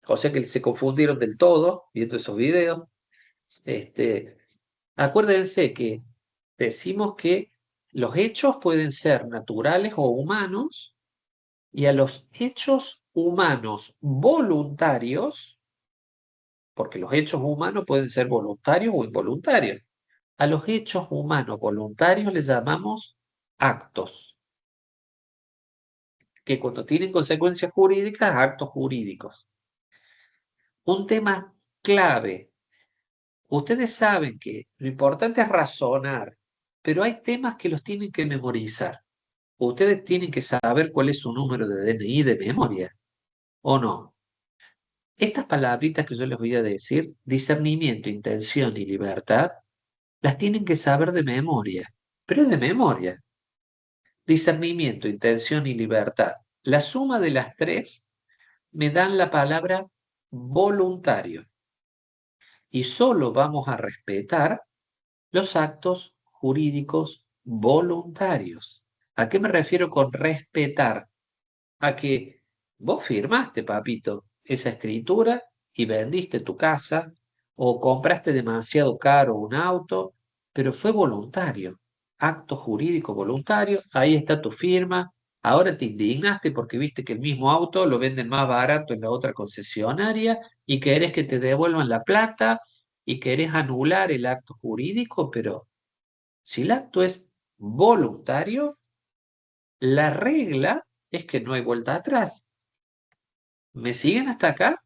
o sea que se confundieron del todo viendo esos videos. Acuérdense que decimos que los hechos pueden ser naturales o humanos, y a los hechos humanos voluntarios, porque los hechos humanos pueden ser voluntarios o involuntarios, a los hechos humanos voluntarios les llamamos actos, que cuando tienen consecuencias jurídicas, actos jurídicos. Un tema clave. Ustedes saben que lo importante es razonar, pero hay temas que los tienen que memorizar. Ustedes tienen que saber cuál es su número de DNI de memoria, ¿o no? Estas palabritas que yo les voy a decir, discernimiento, intención y libertad, las tienen que saber de memoria, pero es de memoria. Discernimiento, intención y libertad. La suma de las tres me dan la palabra voluntario. Y solo vamos a respetar los actos jurídicos voluntarios. ¿A qué me refiero con respetar? A que vos firmaste, papito, esa escritura y vendiste tu casa o compraste demasiado caro un auto, pero fue voluntario, acto jurídico voluntario, ahí está tu firma. Ahora te indignaste porque viste que el mismo auto lo venden más barato en la otra concesionaria y querés que te devuelvan la plata y querés anular el acto jurídico, pero si el acto es voluntario, la regla es que no hay vuelta atrás. ¿Me siguen hasta acá?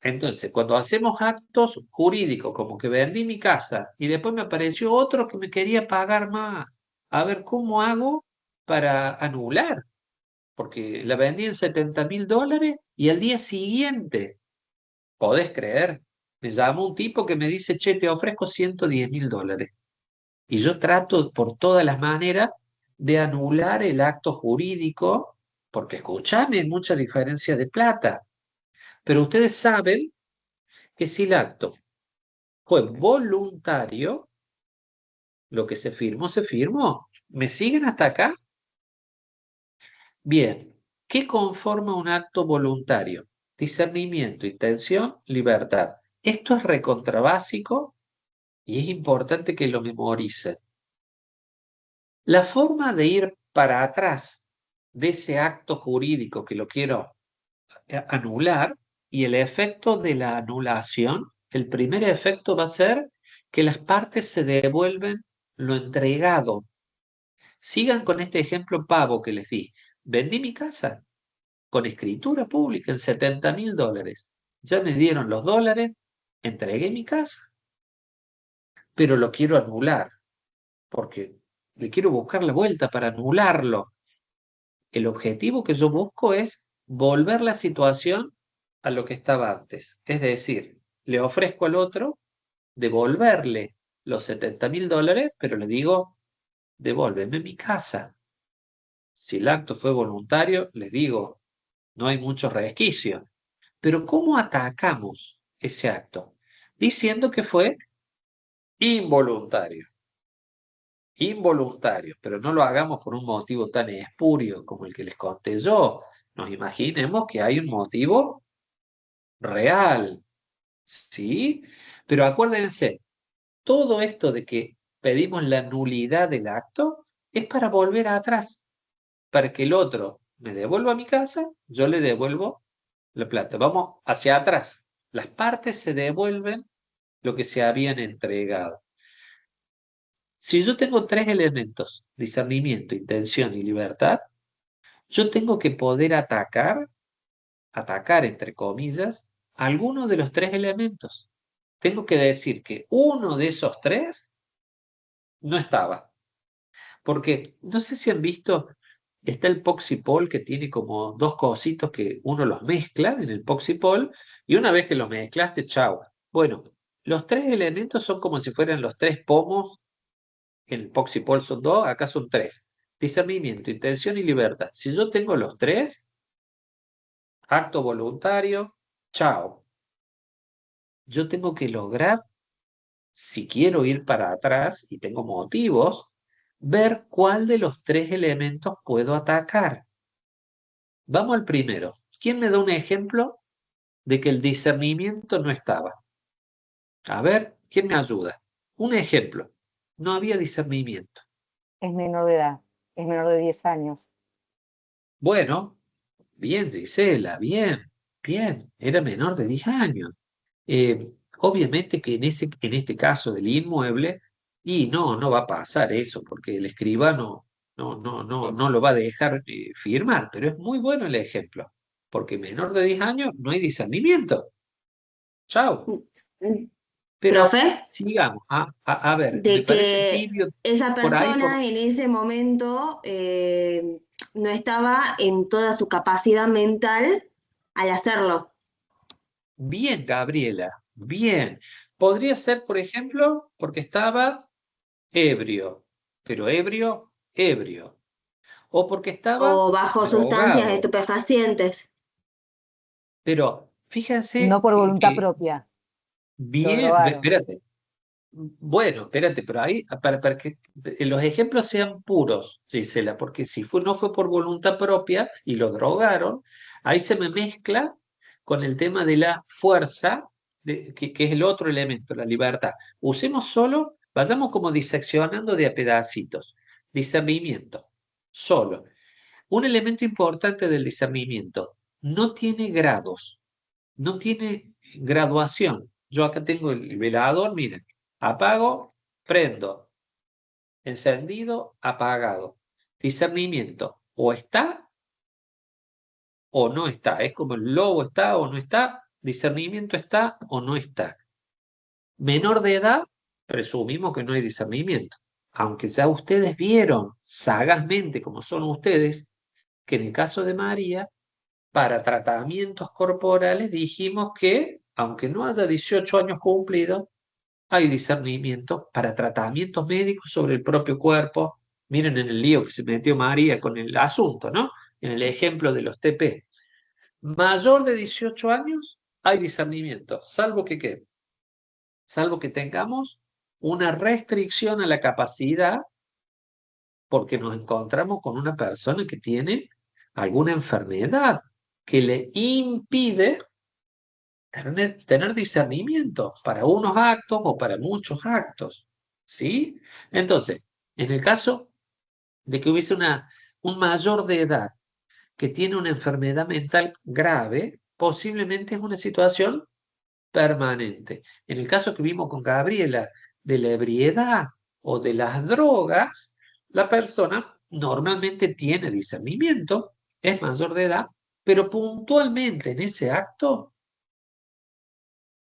Entonces, cuando hacemos actos jurídicos, como que vendí mi casa y después me apareció otro que me quería pagar más, a ver cómo hago para anular, porque la vendí en $70.000 y al día siguiente, podés creer, me llamó un tipo que me dice, che, te ofrezco $110.000. Y yo trato por todas las maneras de anular el acto jurídico, porque escuchame, hay mucha diferencia de plata. Pero ustedes saben que si el acto fue voluntario, lo que se firmó, se firmó. ¿Me siguen hasta acá? Bien, ¿qué conforma un acto voluntario? Discernimiento, intención, libertad. Esto es recontrabásico y es importante que lo memoricen. La forma de ir para atrás de ese acto jurídico que lo quiero anular y el efecto de la anulación, el primer efecto va a ser que las partes se devuelven lo entregado. Sigan con este ejemplo pavo que les di. Vendí mi casa con escritura pública en $70.000. Ya me dieron los dólares, entregué mi casa, pero lo quiero anular porque le quiero buscar la vuelta para anularlo. El objetivo que yo busco es volver la situación a lo que estaba antes. Es decir, le ofrezco al otro devolverle los $70.000, pero le digo, devuélveme mi casa. Si el acto fue voluntario, les digo, no hay mucho resquicio. Pero ¿cómo atacamos ese acto? Diciendo que fue involuntario. involuntario, pero no lo hagamos por un motivo tan espurio como el que les conté yo. Nos imaginemos que hay un motivo real, ¿sí? Pero acuérdense, todo esto de que pedimos la nulidad del acto es para volver atrás, para que el otro me devuelva a mi casa, yo le devuelvo la plata. Vamos hacia atrás. Las partes se devuelven lo que se habían entregado. Si yo tengo tres elementos, discernimiento, intención y libertad, yo tengo que poder atacar entre comillas, alguno de los tres elementos. Tengo que decir que uno de esos tres no estaba. Porque no sé si han visto, está el Poxipol que tiene como dos cositos que uno los mezcla en el Poxipol y una vez que lo mezclaste, chao. Bueno, los tres elementos son como si fueran los tres pomos. En el Poxipol son dos, acá son tres. Discernimiento, intención y libertad. Si yo tengo los tres, acto voluntario, chao. Yo tengo que lograr, si quiero ir para atrás y tengo motivos, ver cuál de los tres elementos puedo atacar. Vamos al primero. ¿Quién me da un ejemplo de que el discernimiento no estaba? A ver, ¿quién me ayuda? Un ejemplo. No había discernimiento. Es menor de edad, es menor de 10 años. Bueno, bien, Gisela, bien, bien. Era menor de 10 años. Obviamente que en este caso del inmueble, y no va a pasar eso, porque el escribano no lo va a dejar firmar, pero es muy bueno el ejemplo, porque menor de 10 años no hay discernimiento. Chao. Pero Profe, sigamos, a ver, me de parece que tibio esa por ahí, persona en ese momento no estaba en toda su capacidad mental al hacerlo. bien, Gabriela, bien. Podría ser, por ejemplo, porque estaba ebrio, pero ebrio. O porque estaba O bajo sustancias drogado. estupefacientes. Pero No fíjense por voluntad que propia, lo bien, drogaron. espérate. Bueno, espérate, pero ahí, para que los ejemplos sean puros, Gisela, porque si no fue por voluntad propia y lo drogaron, ahí se me mezcla con el tema de la fuerza, que es el otro elemento, la libertad. Usemos solo, vayamos como diseccionando de a pedacitos. Discernimiento, solo. Un elemento importante del discernimiento, no tiene grados, no tiene graduación. Yo acá tengo el velador, miren, apago, prendo, encendido, apagado. Discernimiento, o está o no está. Es como el lobo está o no está, discernimiento está o no está. Menor de edad, presumimos que no hay discernimiento. Aunque ya ustedes vieron sagazmente, como son ustedes, que en el caso de María, para tratamientos corporales dijimos que, aunque no haya 18 años cumplidos, hay discernimiento para tratamientos médicos sobre el propio cuerpo. Miren en el lío que se metió María con el asunto, ¿no? En el ejemplo de los TP. Mayor de 18 años, hay discernimiento, salvo que ¿qué? Salvo que tengamos una restricción a la capacidad porque nos encontramos con una persona que tiene alguna enfermedad que le impide tener discernimiento para unos actos o para muchos actos, ¿sí? Entonces, en el caso de que hubiese un mayor de edad que tiene una enfermedad mental grave, posiblemente es una situación permanente. En el caso que vimos con Gabriela de la ebriedad o de las drogas, la persona normalmente tiene discernimiento, es mayor de edad, pero puntualmente en ese acto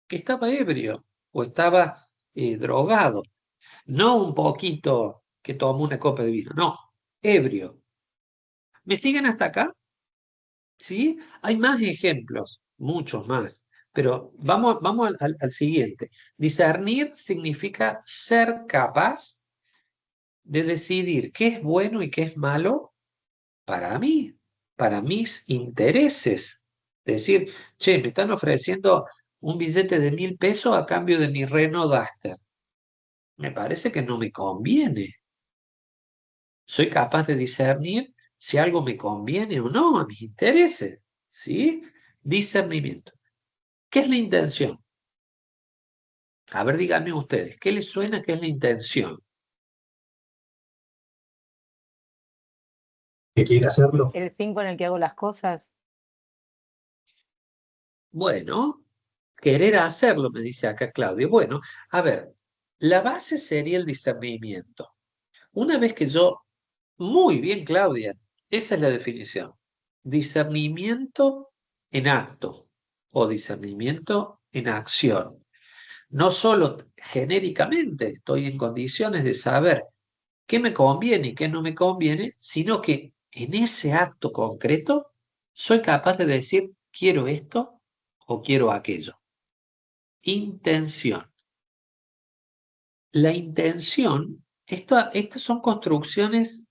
que estaba ebrio o estaba drogado, no un poquito que tomó una copa de vino, no, ebrio. ¿Me siguen hasta acá? ¿Sí? Hay más ejemplos, muchos más, pero vamos al siguiente. Discernir significa ser capaz de decidir qué es bueno y qué es malo para mí, para mis intereses. Decir, che, me están ofreciendo un billete de 1.000 pesos a cambio de mi Renault Duster. Me parece que no me conviene. Soy capaz de discernir si algo me conviene o no a mis intereses. ¿Sí? Discernimiento. ¿Qué es la intención? A ver, díganme ustedes, ¿qué les suena que es la intención? ¿Que quiere hacerlo? El fin con el que hago las cosas. Bueno, querer hacerlo, me dice acá Claudio. Bueno, a ver, la base sería el discernimiento. Una vez que yo, muy bien, Claudia, esa es la definición. Discernimiento en acto o discernimiento en acción. No solo genéricamente estoy en condiciones de saber qué me conviene y qué no me conviene, sino que en ese acto concreto soy capaz de decir quiero esto o quiero aquello. Intención. La intención, estas son construcciones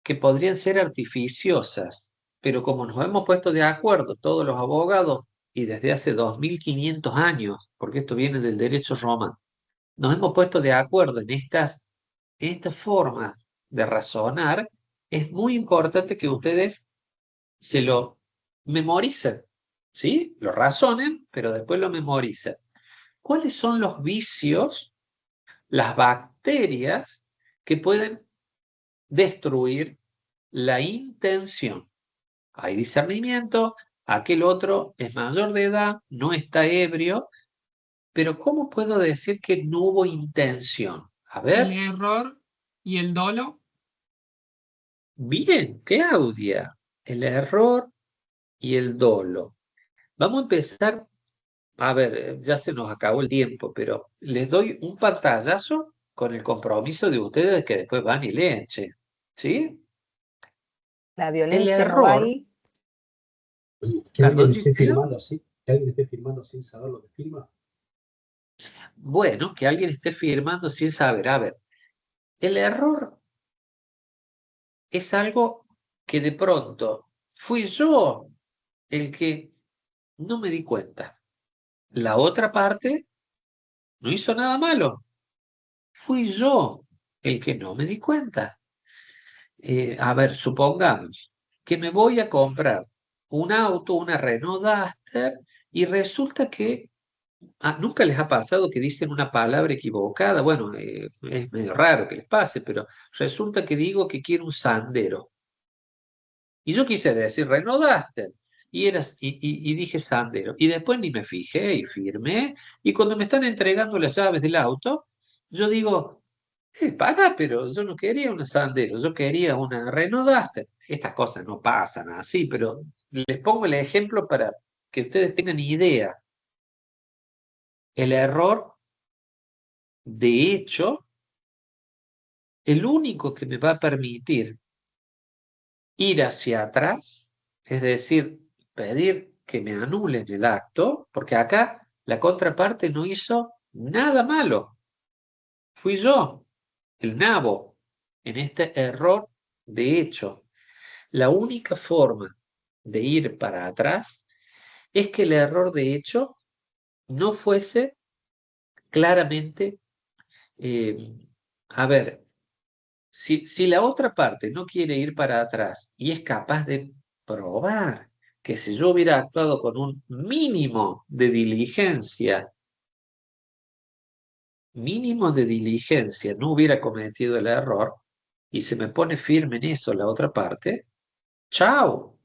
que podrían ser artificiosas, pero como nos hemos puesto de acuerdo todos los abogados y desde hace 2500 años, porque esto viene del derecho romano, nos hemos puesto de acuerdo en esta forma de razonar, es muy importante que ustedes se lo memoricen, ¿sí? Lo razonen, pero después lo memoricen. ¿Cuáles son los vicios, las bacterias que pueden destruir la intención? Hay discernimiento, aquel otro es mayor de edad, no está ebrio, pero ¿cómo puedo decir que no hubo intención? A El ver, error y el dolo. bien, Claudia, el error y el dolo. Vamos a empezar, a ver, ya se nos acabó el tiempo, pero les doy un pantallazo con el compromiso de ustedes que después van y leen, che. ¿Sí? La El violencia no va error, ahí. Oye, que perdón, alguien esté Gisela, firmando así, que alguien esté firmando sin saber lo que firma. bueno, que alguien esté firmando sin saber. A ver, el error es algo que de pronto fui yo el que no me di cuenta. La otra parte no hizo nada malo. Fui yo el que no me di cuenta. A ver, supongamos que me voy a comprar un auto, una Renault Duster, y resulta que nunca les ha pasado que dicen una palabra equivocada. Bueno, es medio raro que les pase, pero resulta que digo que quiero un Sandero. Y yo quise decir Renault Duster. Y dije Sandero. Y después ni me fijé y firmé. Y cuando me están entregando las llaves del auto, yo digo, paga, pero yo no quería una Sandero, yo quería una Renault Duster. Estas cosas no pasan así, pero les pongo el ejemplo para que ustedes tengan idea. El error, de hecho, el único que me va a permitir ir hacia atrás, es decir, pedir que me anulen el acto, porque acá la contraparte no hizo nada malo. Fui yo, el nabo, en este error de hecho. La única forma de ir para atrás es que el error de hecho no fuese claramente, eh, a ver, si la otra parte no quiere ir para atrás y es capaz de probar que si yo hubiera actuado con un mínimo de diligencia, no hubiera cometido el error y se me pone firme en eso la otra parte, chao,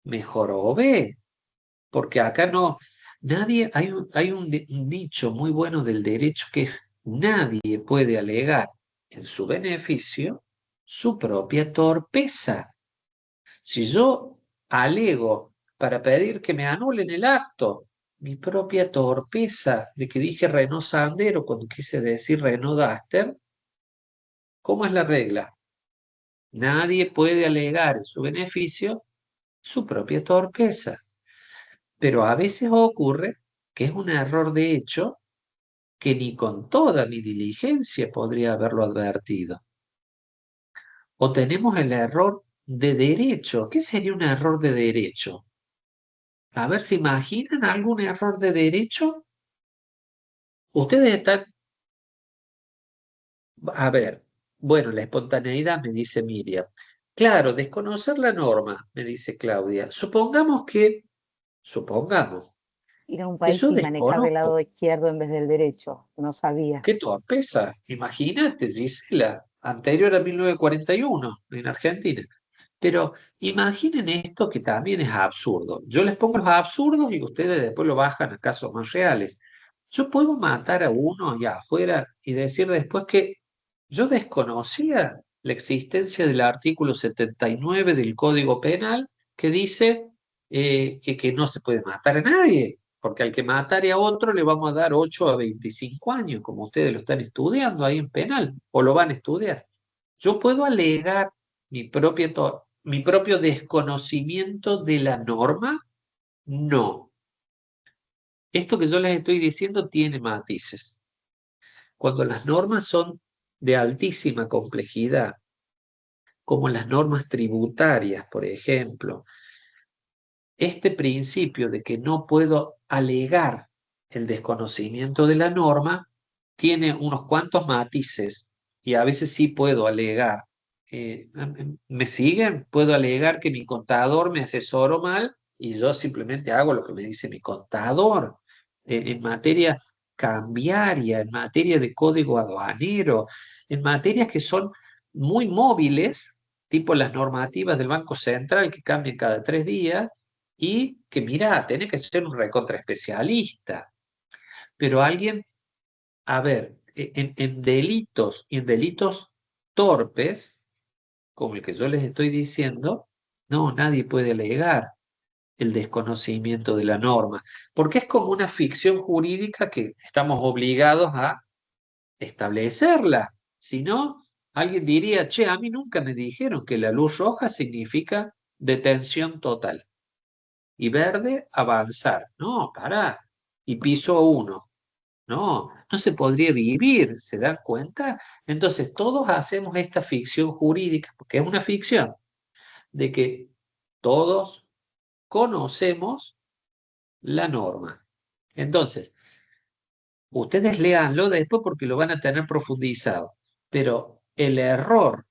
mejor ve, porque acá no, nadie, hay un dicho muy bueno del derecho que es nadie puede alegar en su beneficio su propia torpeza. Si yo alego para pedir que me anulen el acto, mi propia torpeza de que dije Renault Sandero cuando quise decir Renault Duster, ¿cómo es la regla? Nadie puede alegar en su beneficio su propia torpeza. Pero a veces ocurre que es un error de hecho que ni con toda mi diligencia podría haberlo advertido. O tenemos el error de derecho. ¿Qué sería un error de derecho? A ver, ¿se imaginan algún error de derecho? Ustedes están, a ver, Bueno, la espontaneidad, me dice Miriam. Claro, desconocer la norma, me dice Claudia. Supongamos Ir a un que país yo y manejar del lado desconozco. izquierdo en vez del derecho. No sabía. Qué torpeza. Imagínate, Gisela, anterior a 1941, en Argentina. Pero imaginen esto que también es absurdo. Yo les pongo los absurdos y ustedes después lo bajan a casos más reales. Yo puedo matar a uno allá afuera y decir después que yo desconocía la existencia del artículo 79 del Código Penal que dice que no se puede matar a nadie, porque al que matare a otro le vamos a dar 8 a 25 años, como ustedes lo están estudiando ahí en penal, o lo van a estudiar. Yo puedo alegar mi propio desconocimiento de la norma. No. Esto que yo les estoy diciendo tiene matices. Cuando las normas son de altísima complejidad, como las normas tributarias, por ejemplo, este principio de que no puedo alegar el desconocimiento de la norma tiene unos cuantos matices y a veces sí puedo alegar. ¿Me siguen? Puedo alegar que mi contador me asesoró mal y yo simplemente hago lo que me dice mi contador. En materia cambiaria, en materia de código aduanero, en materias que son muy móviles, tipo las normativas del Banco Central que cambian cada 3 días, y que mira, tenés que ser un recontraespecialista. Pero alguien, a ver, en delitos y en delitos torpes, como el que yo les estoy diciendo, no, nadie puede alegar el desconocimiento de la norma, porque es como una ficción jurídica que estamos obligados a establecerla. Si no, alguien diría, che, a mí nunca me dijeron que la luz roja significa detención total y verde, avanzar. No, pará. Y piso 1. No, no se podría vivir, ¿se dan cuenta? Entonces, todos hacemos esta ficción jurídica, porque es una ficción, de que todos conocemos la norma. Entonces, ustedes léanlo después porque lo van a tener profundizado, pero el error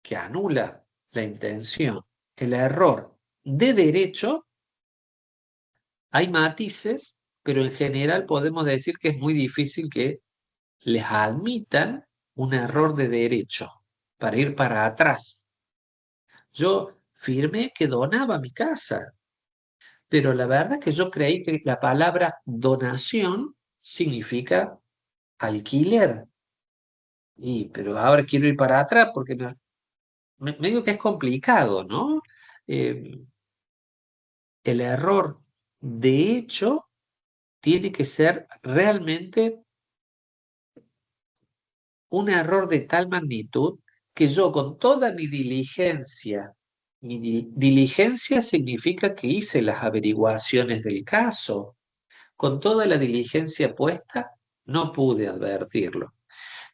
que anula la intención, el error de derecho, hay matices, pero en general podemos decir que es muy difícil que les admitan un error de derecho para ir para atrás. Yo firmé que donaba mi casa, pero la verdad es que yo creí que la palabra donación significa alquiler. Pero ahora quiero ir para atrás porque me digo que es complicado, ¿no? Eh, el error de hecho tiene que ser realmente un error de tal magnitud que yo con toda mi diligencia significa que hice las averiguaciones del caso, con toda la diligencia puesta, no pude advertirlo.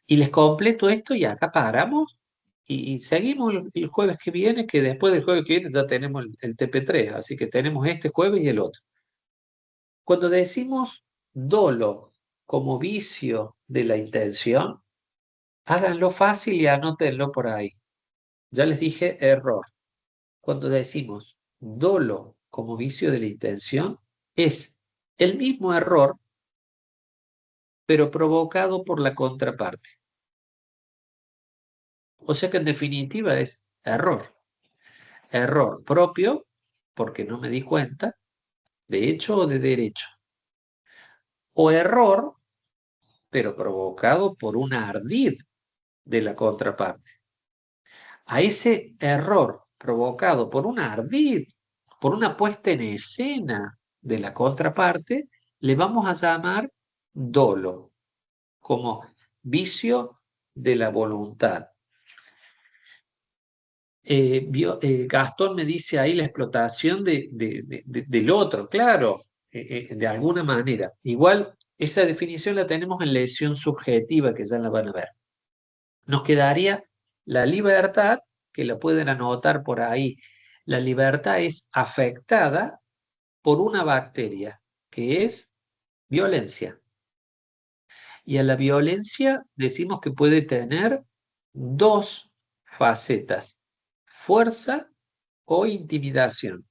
Y les completo esto y acá paramos y seguimos el jueves que viene, que después del jueves que viene ya tenemos el TP3, así que tenemos este jueves y el otro. Cuando decimos dolo como vicio de la intención, háganlo fácil y anótenlo por ahí. Ya les dije error. Cuando decimos dolo como vicio de la intención, es el mismo error, pero provocado por la contraparte. O sea que en definitiva es error. Error propio, porque no me di cuenta, de hecho o de derecho. O error, pero provocado por un ardid de la contraparte. A ese error provocado por un ardid, por una puesta en escena de la contraparte, le vamos a llamar dolo, como vicio de la voluntad. Gastón me dice ahí la explotación del otro, claro, de alguna manera. Igual, esa definición la tenemos en lesión subjetiva, que ya la van a ver. Nos quedaría la libertad, que la pueden anotar por ahí. La libertad es afectada por una bacteria, que es violencia. Y a la violencia decimos que puede tener dos facetas, fuerza o intimidación.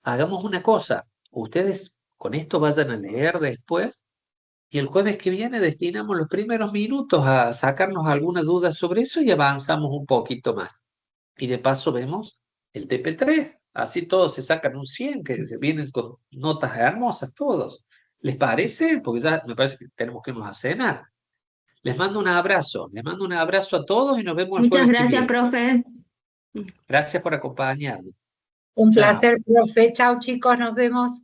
Hagamos una cosa, ustedes con esto vayan a leer después y el jueves que viene destinamos los primeros minutos a sacarnos alguna duda sobre eso y avanzamos un poquito más. Y de paso vemos el TP3, así todos se sacan un 100, que vienen con notas hermosas todos. ¿Les parece? Porque ya me parece que tenemos que irnos a cenar. Les mando un abrazo a todos y nos vemos el Muchas jueves que gracias, viene. profe. Gracias por acompañarnos. Un Chao. placer, profe. Chao, chicos, nos vemos.